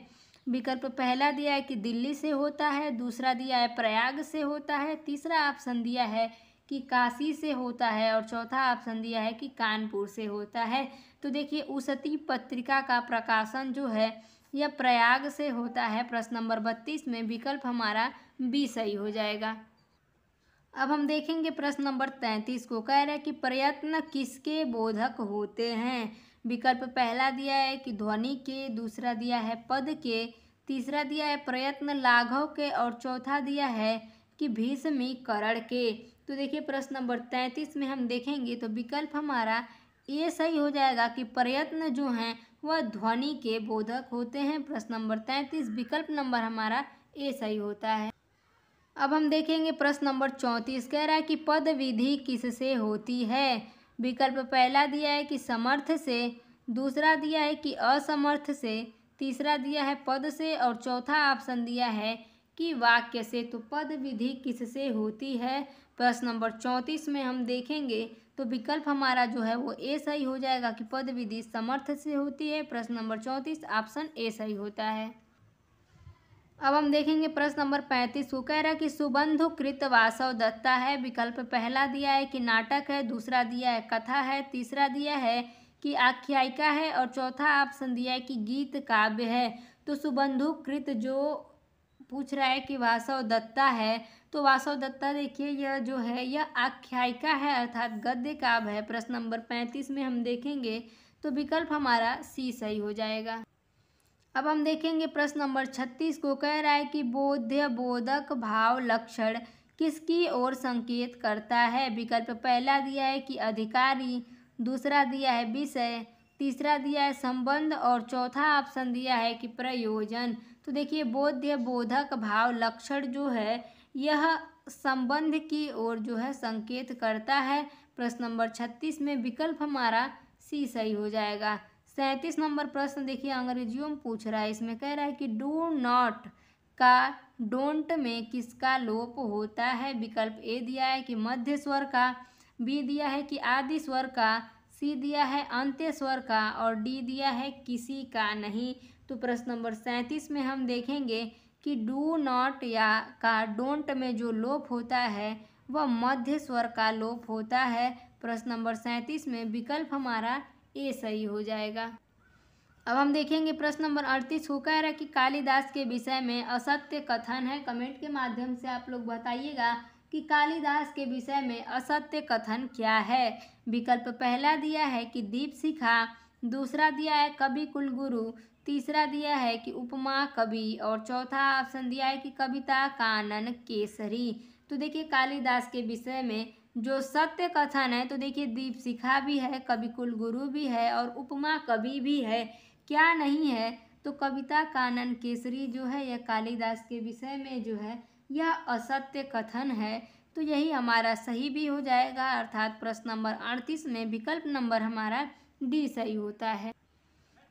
विकल्प पहला दिया है कि दिल्ली से होता है, दूसरा दिया है प्रयाग से होता है, तीसरा ऑप्शन दिया है कि काशी से होता है और चौथा ऑप्शन दिया है कि कानपुर से होता है। तो देखिए उसती पत्रिका का प्रकाशन जो है यह प्रयाग से होता है। प्रश्न नंबर 32 में विकल्प हमारा बी सही हो जाएगा। अब हम देखेंगे प्रश्न नंबर 33 को। कह रहा है कि प्रयत्न किसके बोधक होते हैं। विकल्प पहला दिया है कि ध्वनि के, दूसरा दिया है पद के, तीसरा दिया है प्रयत्न लाघव के और चौथा दिया है कि भीषमीकरण के। तो देखिए प्रश्न नंबर 33 में हम देखेंगे तो विकल्प हमारा ये सही हो जाएगा कि प्रयत्न जो हैं वह ध्वनि के बोधक होते हैं। प्रश्न नंबर 33 विकल्प नंबर हमारा ए सही होता है। अब हम देखेंगे प्रश्न नंबर 34। कह रहा है कि पद विधि किससे होती है। विकल्प पहला दिया है कि समर्थ से, दूसरा दिया है कि असमर्थ से, तीसरा दिया है पद से और चौथा ऑप्शन दिया है कि वाक्य से। तो पद विधि किससे होती है प्रश्न नंबर 34 में हम देखेंगे तो विकल्प हमारा जो है वो ए सही हो जाएगा कि पद विधि समर्थ से होती है। प्रश्न नंबर 34 ऑप्शन ए सही होता है। अब हम देखेंगे प्रश्न नंबर 35 को। कह रहा है कि सुबंधु कृत वासव दत्ता है। विकल्प पहला दिया है कि नाटक है, दूसरा दिया है कथा है, तीसरा दिया है कि आख्यायिका है और चौथा ऑप्शन दिया है कि गीत काव्य है। तो सुबंधु कृत जो पूछ रहा है कि वासव दत्ता है तो वासव दत्ता देखिए यह जो है यह आख्यायिका है अर्थात गद्य काव्य है। प्रश्न नंबर 35 में हम देखेंगे तो विकल्प हमारा सी सही हो जाएगा। अब हम देखेंगे प्रश्न नंबर 36 को। कह रहा है कि बोध्य बोधक भाव लक्षण किसकी ओर संकेत करता है। विकल्प पहला दिया है कि अधिकारी, दूसरा दिया है विषय, तीसरा दिया है संबंध और चौथा ऑप्शन दिया है कि प्रयोजन। तो देखिए बोध्य बोधक भाव लक्षण जो है यह संबंध की ओर जो है संकेत करता है। प्रश्न नंबर 36 में विकल्प हमारा सी सही हो जाएगा। 37 नंबर प्रश्न देखिए अंग्रेजियों में पूछ रहा है। इसमें कह रहा है कि डू नॉट का डोंट में किसका लोप होता है। विकल्प ए दिया है कि मध्य स्वर का, बी दिया है कि आदि स्वर का, सी दिया है अंत्य स्वर का और डी दिया है किसी का नहीं। तो प्रश्न नंबर 37 में हम देखेंगे कि डू नॉट या का डोंट में जो लोप होता है वह मध्य स्वर का लोप होता है। प्रश्न नंबर 37 में विकल्प हमारा ए सही हो जाएगा। अब हम देखेंगे प्रश्न नंबर 38 को। कह रहा है कि कालिदास के विषय में असत्य कथन है। कमेंट के माध्यम से आप लोग बताइएगा कि कालिदास के विषय में असत्य कथन क्या है। विकल्प पहला दिया है कि दीपशिखा, दूसरा दिया है कवि कुलगुरु, तीसरा दिया है कि उपमा कवि और चौथा ऑप्शन दिया है कि कविता कानन केसरी। तो देखिए कालिदास के विषय में जो सत्य कथन है तो देखिए दीपशिखा भी है, कवि कुलगुरु भी है और उपमा कवि भी है। क्या नहीं है तो कविता कानन केसरी जो है यह कालिदास के विषय में जो है यह असत्य कथन है। तो यही हमारा सही भी हो जाएगा अर्थात प्रश्न नंबर 38 में विकल्प नंबर हमारा डी सही होता है।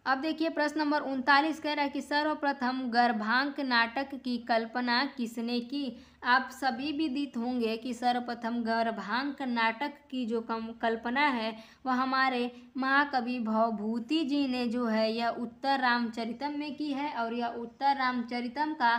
अब देखिए प्रश्न नंबर 39 कह रहा है कि सर्वप्रथम गर्भांक नाटक की कल्पना किसने की। आप सभी विदित होंगे कि सर्वप्रथम गर्भांक नाटक की जो कल्पना है वह हमारे महाकवि भवभूति जी ने जो है यह उत्तर रामचरितम में की है और यह उत्तर रामचरितम का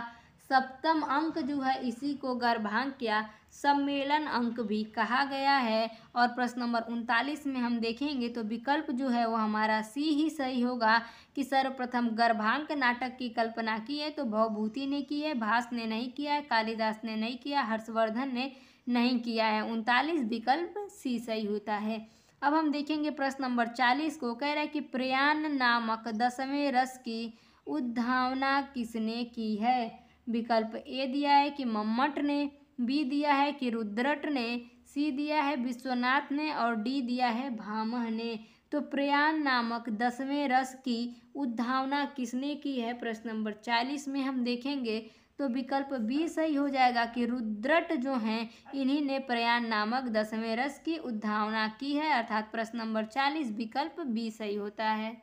7वां अंक जो है इसी को गर्भांक या सम्मेलन अंक भी कहा गया है। और प्रश्न नंबर 39 में हम देखेंगे तो विकल्प जो है वो हमारा सी ही सही होगा कि सर्वप्रथम गर्भांक नाटक की कल्पना की है तो भवभूति ने की है, भास ने नहीं किया है, कालिदास ने नहीं किया, हर्षवर्धन ने नहीं किया है। 39 विकल्प सी सही होता है। अब हम देखेंगे प्रश्न नंबर 40 को। कह रहा है कि प्रयाण नामक 10वें रस की उद्भावना किसने की है। विकल्प ए दिया है कि मम्मट ने, बी दिया है कि रुद्रट ने, सी दिया है विश्वनाथ ने और डी दिया है भामह ने। तो प्रयाण नामक 10वें रस की उद्भावना किसने की है? प्रश्न नंबर 40 में हम देखेंगे तो विकल्प बी सही हो जाएगा कि रुद्रट जो हैं इन्हीं ने प्रयाण नामक 10वें रस की उद्भावना की है, अर्थात प्रश्न नंबर 40 विकल्प बी सही होता है।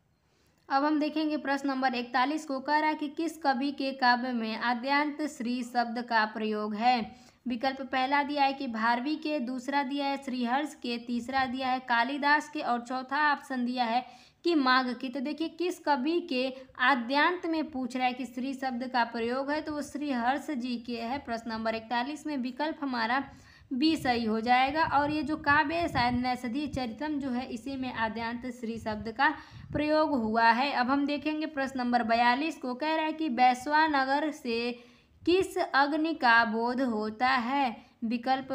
अब हम देखेंगे प्रश्न नंबर 41 को। कह रहा है कि किस कवि के काव्य में आद्यांत श्री शब्द का प्रयोग है? विकल्प पहला दिया है कि भारवी के, दूसरा दिया है श्रीहर्ष के, तीसरा दिया है कालिदास के और चौथा ऑप्शन दिया है कि माघ की। तो देखिए किस कवि के आद्यांत में पूछ रहा है कि श्री शब्द का प्रयोग है, तो वो श्रीहर्ष जी के है। प्रश्न नंबर 41 में विकल्प हमारा बी सही हो जाएगा। और ये जो काव्य है शायद नैषधीय चरितम जो है इसी में आद्यांत श्री शब्द का प्रयोग हुआ है। अब हम देखेंगे प्रश्न नंबर 42 को। कह रहा है कि वैश्वानगर से किस अग्नि का बोध होता है? विकल्प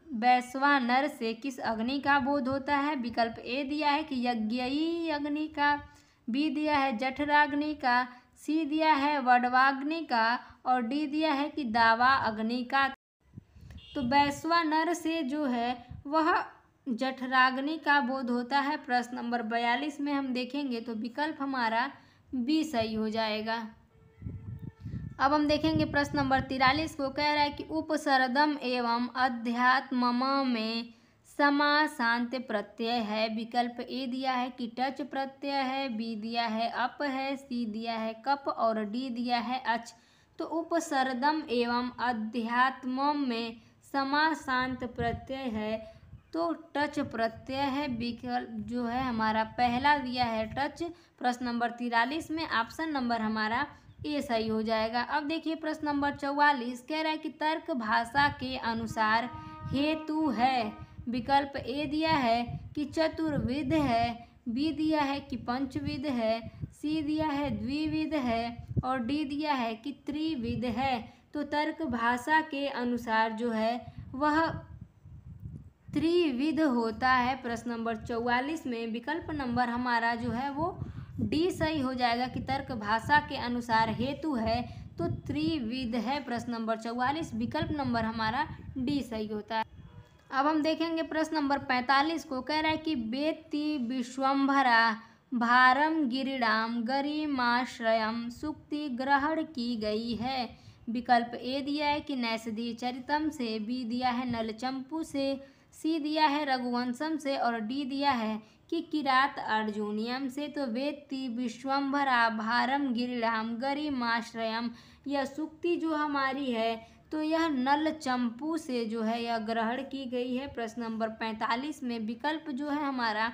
वैश्वानर से किस अग्नि का बोध होता है? विकल्प ए दिया है कि यज्ञई अग्नि का, बी दिया है जठराग्नि का, सी दिया है वडवाग्नि का और डी दिया है कि दावा अग्नि का। तो वैश्वानर से जो है वह जठराग्नि का बोध होता है। प्रश्न नंबर 42 में हम देखेंगे तो विकल्प हमारा बी सही हो जाएगा। अब हम देखेंगे प्रश्न नंबर 43 को। कह रहा है कि उपसर्दम एवं अध्यात्मम में समासांत प्रत्यय है। विकल्प ए दिया है कि टच प्रत्यय है, बी दिया है अप है, सी दिया है कप और डी दिया है अच। तो उपसर्दम एवं अध्यात्मम में समासांत प्रत्यय है तो टच प्रत्यय है। विकल्प जो है हमारा पहला दिया है टच। प्रश्न नंबर 43 में ऑप्शन नंबर हमारा ए सही हो जाएगा। अब देखिए प्रश्न नंबर 44 कह रहा है कि तर्क भाषा के अनुसार हेतु है। विकल्प ए दिया है कि चतुर्विध है, बी दिया है कि पंचविध है, सी दिया है द्विविध है और डी दिया है कि त्रिविध है। तो तर्क भाषा के अनुसार जो है वह त्रिविध होता है। प्रश्न नंबर 44 में विकल्प नंबर हमारा जो है वो डी सही हो जाएगा कि तर्क भाषा के अनुसार हेतु है तो त्रिविध है। प्रश्न नंबर 44 विकल्प नंबर हमारा डी सही होता है। अब हम देखेंगे प्रश्न नंबर 45 को। कह रहा है कि वेत्ति विश्वम्भरा भारम गिरिडाम गरिमाश्रयम सूक्ति ग्रहण की गई है। विकल्प ए दिया है कि नैषधीय चरितम से, बी दिया है नलचंपू से, सी दिया है रघुवंशम से और डी दिया है कि किरात अर्जुनियम से। तो वेत्ति विश्वम्भरा भारम गिरिडाम गरिमाश्रयम यह सूक्ति जो हमारी है तो यह नलचंपू से जो है यह ग्रहण की गई है। प्रश्न नंबर 45 में विकल्प जो है हमारा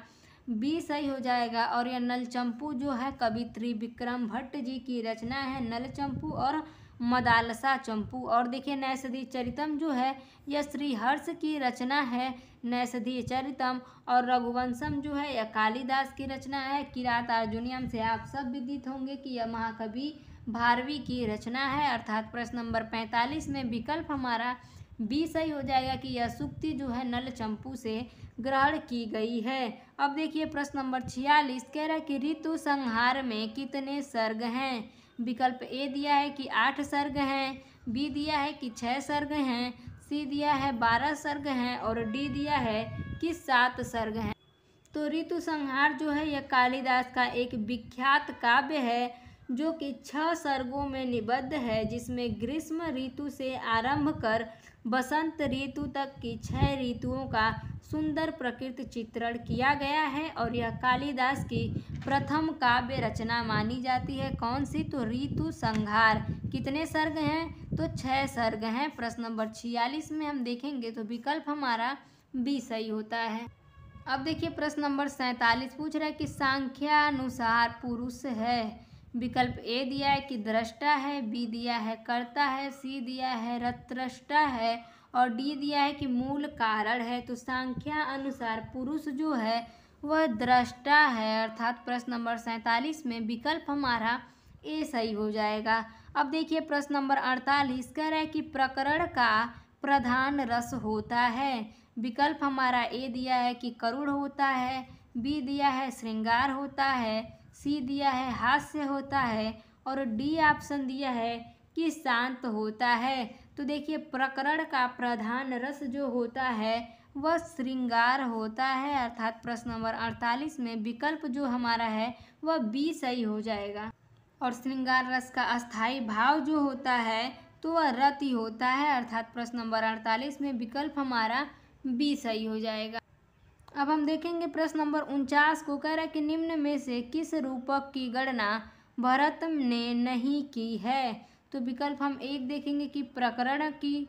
बी सही हो जाएगा। और यह नलचंपू जो है कवि त्रिविक्रम भट्ट जी की रचना है, नलचंपू और मदालसा चंपू। और देखिए नैषधीय चरितम जो है यह श्रीहर्ष की रचना है, नैषधीय चरितम। और रघुवंशम जो है यह कालिदास की रचना है। किरात अर्जुनियम से आप सब विदित होंगे कि यह महाकवि भारवी की रचना है, अर्थात प्रश्न नंबर 45 में विकल्प हमारा बी सही हो जाएगा कि यह सूक्ति जो है नलचंपू से ग्रहण की गई है। अब देखिए प्रश्न नंबर 46 कह रहा है कि ऋतु संहार में कितने सर्ग हैं? विकल्प ए दिया है कि 8 सर्ग हैं, बी दिया है कि 6 सर्ग हैं, सी दिया है 12 सर्ग हैं और डी दिया है कि 7 सर्ग हैं। तो ऋतु संहार जो है यह कालिदास का एक विख्यात काव्य है जो कि 6 सर्गों में निबद्ध है, जिसमें ग्रीष्म ऋतु से आरंभ कर बसंत ऋतु तक की 6 ऋतुओं का सुंदर प्रकृति चित्रण किया गया है। और यह कालिदास की प्रथम काव्य रचना मानी जाती है। कौन सी? तो ऋतु संहार। कितने सर्ग हैं? तो 6 सर्ग हैं। प्रश्न नंबर 46 में हम देखेंगे तो विकल्प हमारा बी सही होता है। अब देखिए प्रश्न नंबर 47 पूछ रहा है कि सांख्यानुसार पुरुष है। विकल्प ए दिया है कि दृष्टा है, बी दिया है कर्ता है, सी दिया है रत्रष्टा है और डी दिया है कि मूल कारण है। तो सांख्या अनुसार पुरुष जो है वह दृष्टा है, अर्थात प्रश्न नंबर 47 में विकल्प हमारा ए सही हो जाएगा। अब देखिए प्रश्न नंबर 48 कह रहा है कि प्रकरण का प्रधान रस होता है। विकल्प हमारा ए दिया है कि करुण होता है, बी दिया है श्रृंगार होता है, सी दिया है हास्य होता है और डी ऑप्शन दिया है कि शांत होता है। तो देखिए प्रकरण का प्रधान रस जो होता है वह श्रृंगार होता है। अर्थात प्रश्न नंबर 48 में विकल्प जो हमारा है वह बी सही हो जाएगा। और श्रृंगार रस का अस्थायी भाव जो होता है तो वह रति होता है। अर्थात प्रश्न नंबर 48 में विकल्प हमारा बी सही हो जाएगा। अब हम देखेंगे प्रश्न नंबर 49 को। कह रहा है कि निम्न में से किस रूपक की गणना भरत ने नहीं की है। तो विकल्प हम एक देखेंगे कि प्रकरण की,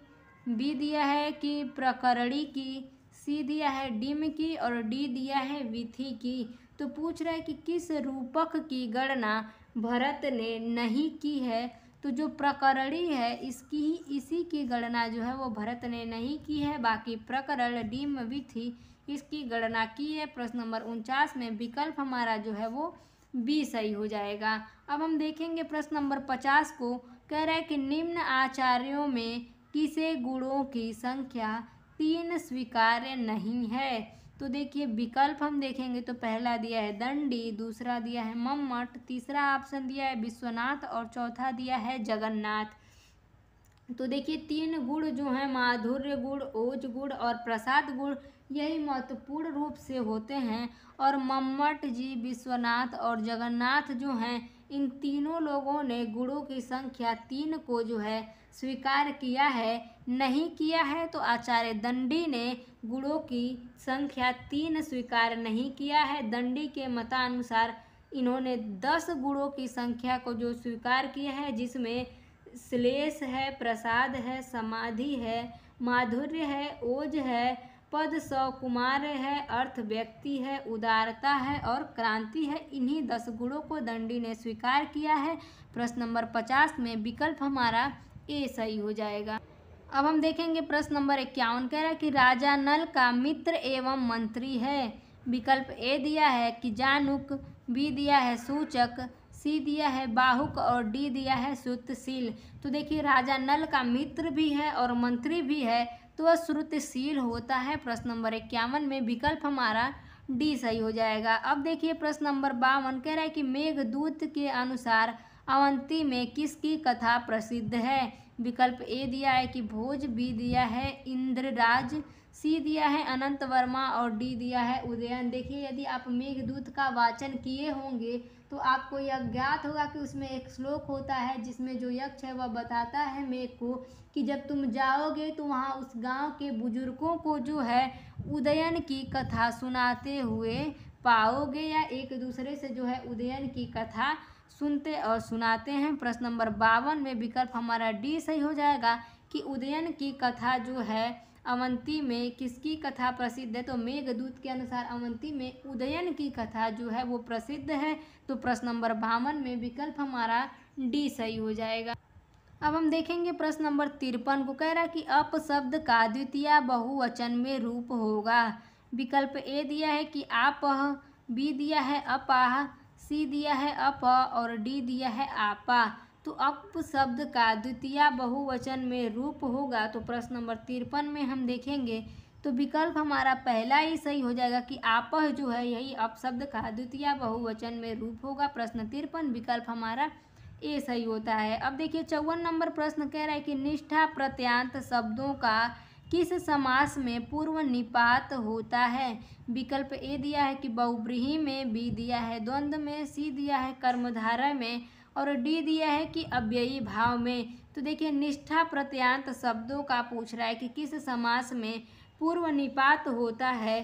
बी दिया है कि प्रकरणी की, सी दिया है डिम की और डी दिया है विधि की। तो पूछ रहा है कि किस रूपक की गणना भरत ने नहीं की है। तो जो प्रकरणी है इसी की गणना जो है वो भरत ने नहीं की है। बाकी प्रकरण, डिम, विधि इसकी गणना की है। प्रश्न नंबर 49 में विकल्प हमारा जो है वो बी सही हो जाएगा। अब हम देखेंगे प्रश्न नंबर 50 को। कह रहा है कि निम्न आचार्यों में किसे गुणों की संख्या 3 स्वीकार्य नहीं है। तो देखिए विकल्प हम देखेंगे तो पहला दिया है दंडी, दूसरा दिया है मम्मट, तीसरा ऑप्शन दिया है विश्वनाथ और चौथा दिया है जगन्नाथ। तो देखिए 3 गुण जो हैं माधुर्य गुण, ओज गुण और प्रसाद गुण यही महत्वपूर्ण रूप से होते हैं। और मम्मट जी, विश्वनाथ और जगन्नाथ जो हैं इन तीनों लोगों ने गुणों की संख्या 3 को जो है स्वीकार किया है, नहीं किया है। तो आचार्य दंडी ने गुणों की संख्या 3 स्वीकार नहीं किया है। दंडी के मतानुसार इन्होंने 10 गुणों की संख्या को जो स्वीकार किया है, जिसमें श्लेष है, प्रसाद है, समाधि है, माधुर्य है, ओज है, पद सकुमार है, अर्थ व्यक्ति है, उदारता है और क्रांति है। इन्हीं 10 गुणों को दंडी ने स्वीकार किया है। प्रश्न नंबर 50 में विकल्प हमारा ए सही हो जाएगा। अब हम देखेंगे प्रश्न नंबर 51। कह रहा है कि राजा नल का मित्र एवं मंत्री है। विकल्प ए दिया है कि जानुक, बी दिया है सूचक, सी दिया है बाहुक और डी दिया है श्रुतशील। तो देखिए राजा नल का मित्र भी है और मंत्री भी है तो वह श्रुतशील होता है। प्रश्न नंबर 51 में विकल्प हमारा डी सही हो जाएगा। अब देखिए प्रश्न नंबर 52। कह रहा है कि मेघदूत के अनुसार अवंती में किसकी कथा प्रसिद्ध है। विकल्प ए दिया है कि भोज, बी दिया है इंद्रराज, सी दिया है अनंत वर्मा और डी दिया है उदयन। देखिए यदि आप मेघदूत का वाचन किए होंगे तो आपको यह ज्ञात होगा कि उसमें एक श्लोक होता है जिसमें जो यक्ष है वह बताता है मेघ को कि जब तुम जाओगे तो वहाँ उस गांव के बुजुर्गों को जो है उदयन की कथा सुनाते हुए पाओगे, या एक दूसरे से जो है उदयन की कथा सुनते और सुनाते हैं। प्रश्न नंबर 52 में विकल्प हमारा डी सही हो जाएगा कि उदयन की कथा जो है अवंती में किसकी कथा प्रसिद्ध है। तो मेघदूत के अनुसार अवंती में उदयन की कथा जो है वो प्रसिद्ध है। तो प्रश्न नंबर 52 में विकल्प हमारा डी सही हो जाएगा। अब हम देखेंगे प्रश्न नंबर 53 को। कह रहा है कि अप शब्द का द्वितीय बहुवचन में रूप होगा। विकल्प ए दिया है कि आपह, बी दिया है अपाह, सी दिया है अप और डी दिया है आपा। तो अप शब्द का द्वितीय बहुवचन में रूप होगा। तो प्रश्न नंबर 53 में हम देखेंगे तो विकल्प हमारा पहला ही सही हो जाएगा कि आपह जो है यही अप शब्द का द्वितीय बहुवचन में रूप होगा। प्रश्न 53 विकल्प हमारा ए सही होता है। अब देखिए 54 नंबर प्रश्न कह रहा है कि निष्ठा प्रत्यांत शब्दों का किस समास में पूर्व निपात होता है। विकल्प ए दिया है कि बहुव्रीहि में, बी दिया है द्वंद्व में, सी दिया है कर्मधारय में और डी दिया है कि अव्ययी भाव में। तो देखिए निष्ठा प्रत्यांत शब्दों का पूछ रहा है कि किस समास में पूर्व निपात होता है।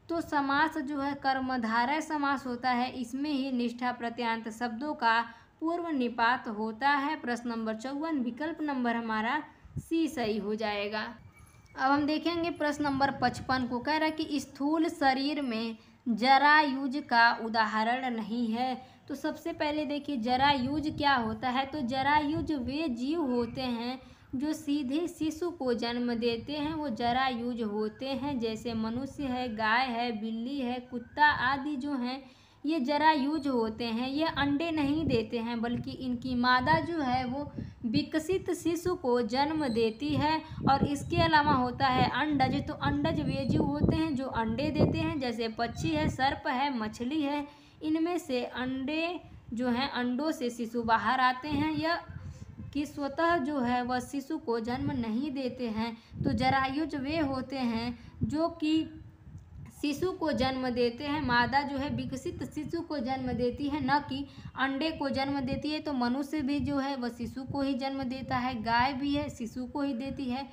तो समास जो है कर्मधारय समास होता है, इसमें ही निष्ठा प्रत्यांत शब्दों का पूर्व निपात होता है। प्रश्न नंबर 54 विकल्प नंबर हमारा सी सही हो जाएगा। अब हम देखेंगे प्रश्न नंबर 55 को। कह रहा है कि स्थूल शरीर में जरायुज का उदाहरण नहीं है। तो सबसे पहले देखिए जरायुज क्या होता है। तो जरायुज वे जीव होते हैं जो सीधे शिशु को जन्म देते हैं, वो जरायुज होते हैं। जैसे मनुष्य है, गाय है, बिल्ली है, कुत्ता आदि जो हैं ये जरायुज होते हैं। ये अंडे नहीं देते हैं बल्कि इनकी मादा जो है वो विकसित शिशु को जन्म देती है। और इसके अलावा होता है अंडज। तो अंडज वे जीव होते हैं जो अंडे देते हैं। जैसे पक्षी है, सर्प है, मछली है, इनमें से अंडे जो हैं अंडों से शिशु बाहर आते हैं। यह कि स्वतः जो है वह शिशु को जन्म नहीं देते हैं। तो जरायुज वे होते हैं जो कि शिशु को जन्म देते हैं। मादा जो है विकसित शिशु को जन्म देती है, न कि अंडे को जन्म देती है। तो मनुष्य भी जो है वह शिशु को ही जन्म देता है, गाय भी है शिशु को ही देती है,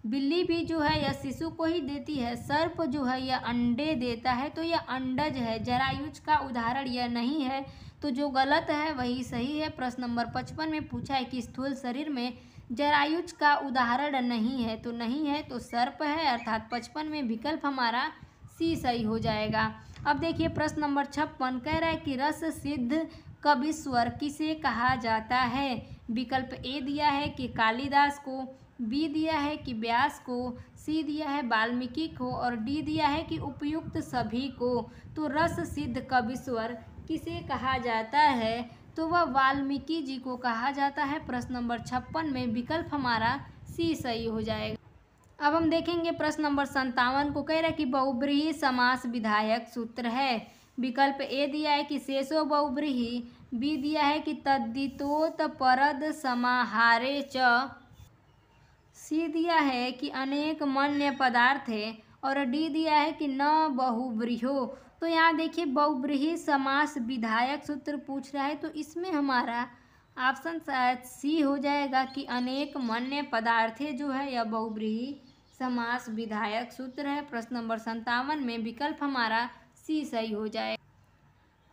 बिल्ली भी जो है यह शिशु को ही देती है, सर्प जो है यह अंडे देता है। तो यह अंडज है, जरायुज का उदाहरण यह नहीं है। तो जो गलत है वही सही है। प्रश्न नंबर 55 में पूछा है कि स्थूल शरीर में जरायुज का उदाहरण नहीं है, तो नहीं है तो सर्प है, अर्थात 55 में विकल्प हमारा सी सही हो जाएगा। अब देखिए प्रश्न नंबर 56 कह रहा है कि रस सिद्ध कविस्वर किसे कहा जाता है। विकल्प ए दिया है कि कालिदास को, बी दिया है कि व्यास को, सी दिया है वाल्मीकि को और डी दिया है कि उपयुक्त सभी को। तो रस सिद्ध कविस्वर किसे कहा जाता है, तो वह वाल्मीकि जी को कहा जाता है। प्रश्न नंबर 56 में विकल्प हमारा सी सही हो जाएगा। अब हम देखेंगे प्रश्न नंबर 57 को कह रहा है कि बहुब्रीहि समास विधायक सूत्र है। विकल्प ए दिया है कि शेषो बहुब्रीहि, बी दिया है कि तद्धितोत परद समाहारे च, सी दिया है कि अनेक मन्य पदार्थ है और डी दिया है कि न बहुब्रीहो। तो यहाँ देखिए बहुब्रीहि समास विधायक सूत्र पूछ रहा है, तो इसमें हमारा ऑप्शन शायद सी हो जाएगा कि अनेक मन्य पदार्थे जो है यह बहुब्रीहि समास विधायक सूत्र है। प्रश्न नंबर 57 में विकल्प हमारा सी सही हो जाए।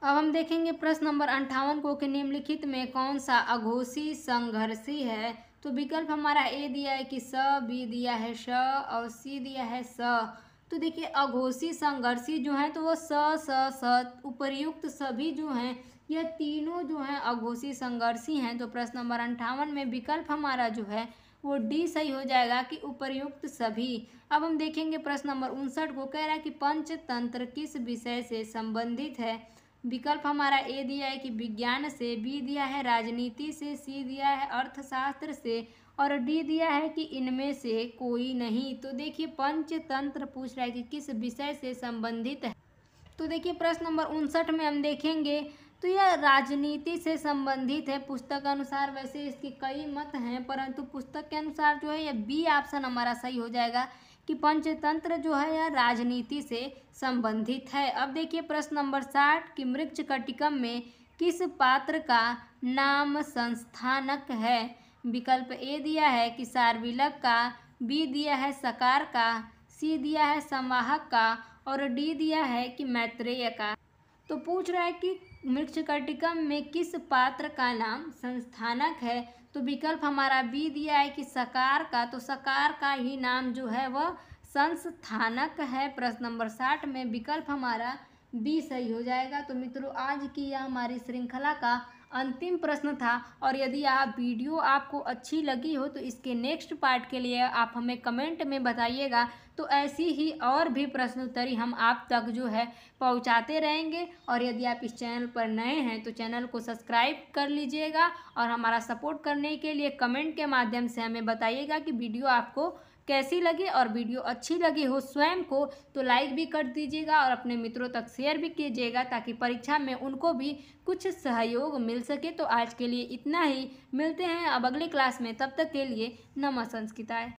अब हम देखेंगे प्रश्न नंबर 58 को कि निम्नलिखित में कौन सा अघोषी संघर्षी है। तो विकल्प हमारा ए दिया है कि स, बी दिया है श और सी दिया है स। तो देखिए अघोषी संघर्षी जो है तो वो स उपर्युक्त सभी जो हैं यह तीनों जो हैं अघोषी संघर्षी हैं। तो प्रश्न नंबर 58 में विकल्प हमारा जो है वो डी सही हो जाएगा कि उपर्युक्त सभी। अब हम देखेंगे प्रश्न नंबर 59 को कह रहा है कि पंचतंत्र किस विषय से संबंधित है। विकल्प हमारा ए दिया है कि विज्ञान से, बी दिया है राजनीति से, सी दिया है अर्थशास्त्र से और डी दिया है कि इनमें से कोई नहीं। तो देखिए पंचतंत्र पूछ रहा है कि किस विषय से संबंधित है। तो देखिए प्रश्न नंबर 59 में हम देखेंगे तो यह राजनीति से संबंधित है पुस्तक अनुसार। वैसे इसके कई मत हैं परंतु पुस्तक के अनुसार जो है यह बी ऑप्शन हमारा सही हो जाएगा कि पंचतंत्र जो है यह राजनीति से संबंधित है। अब देखिए प्रश्न नंबर 60 कि मृच्छकटिकम में किस पात्र का नाम संस्थानक है। विकल्प ए दिया है कि सार्वलक का, बी दिया है सकार का, सी दिया है संवाहक का और डी दिया है कि मैत्रेय का। तो पूछ रहा है कि मृच्छकटिकम में किस पात्र का नाम संस्थानक है। तो विकल्प हमारा बी दिया है कि सकार का। तो सकार का ही नाम जो है वह संस्थानक है। प्रश्न नंबर 60 में विकल्प हमारा बी सही हो जाएगा। तो मित्रों आज की यह हमारी श्रृंखला का अंतिम प्रश्न था और यदि आप वीडियो आपको अच्छी लगी हो तो इसके नेक्स्ट पार्ट के लिए आप हमें कमेंट में बताइएगा। तो ऐसी ही और भी प्रश्नोत्तरी हम आप तक जो है पहुंचाते रहेंगे। और यदि आप इस चैनल पर नए हैं तो चैनल को सब्सक्राइब कर लीजिएगा और हमारा सपोर्ट करने के लिए कमेंट के माध्यम से हमें बताइएगा कि वीडियो आपको कैसी लगी। और वीडियो अच्छी लगी हो स्वयं को तो लाइक भी कर दीजिएगा और अपने मित्रों तक शेयर भी कीजिएगा ताकि परीक्षा में उनको भी कुछ सहयोग मिल सके। तो आज के लिए इतना ही, मिलते हैं अब अगली क्लास में, तब तक के लिए नमः संस्कृताय।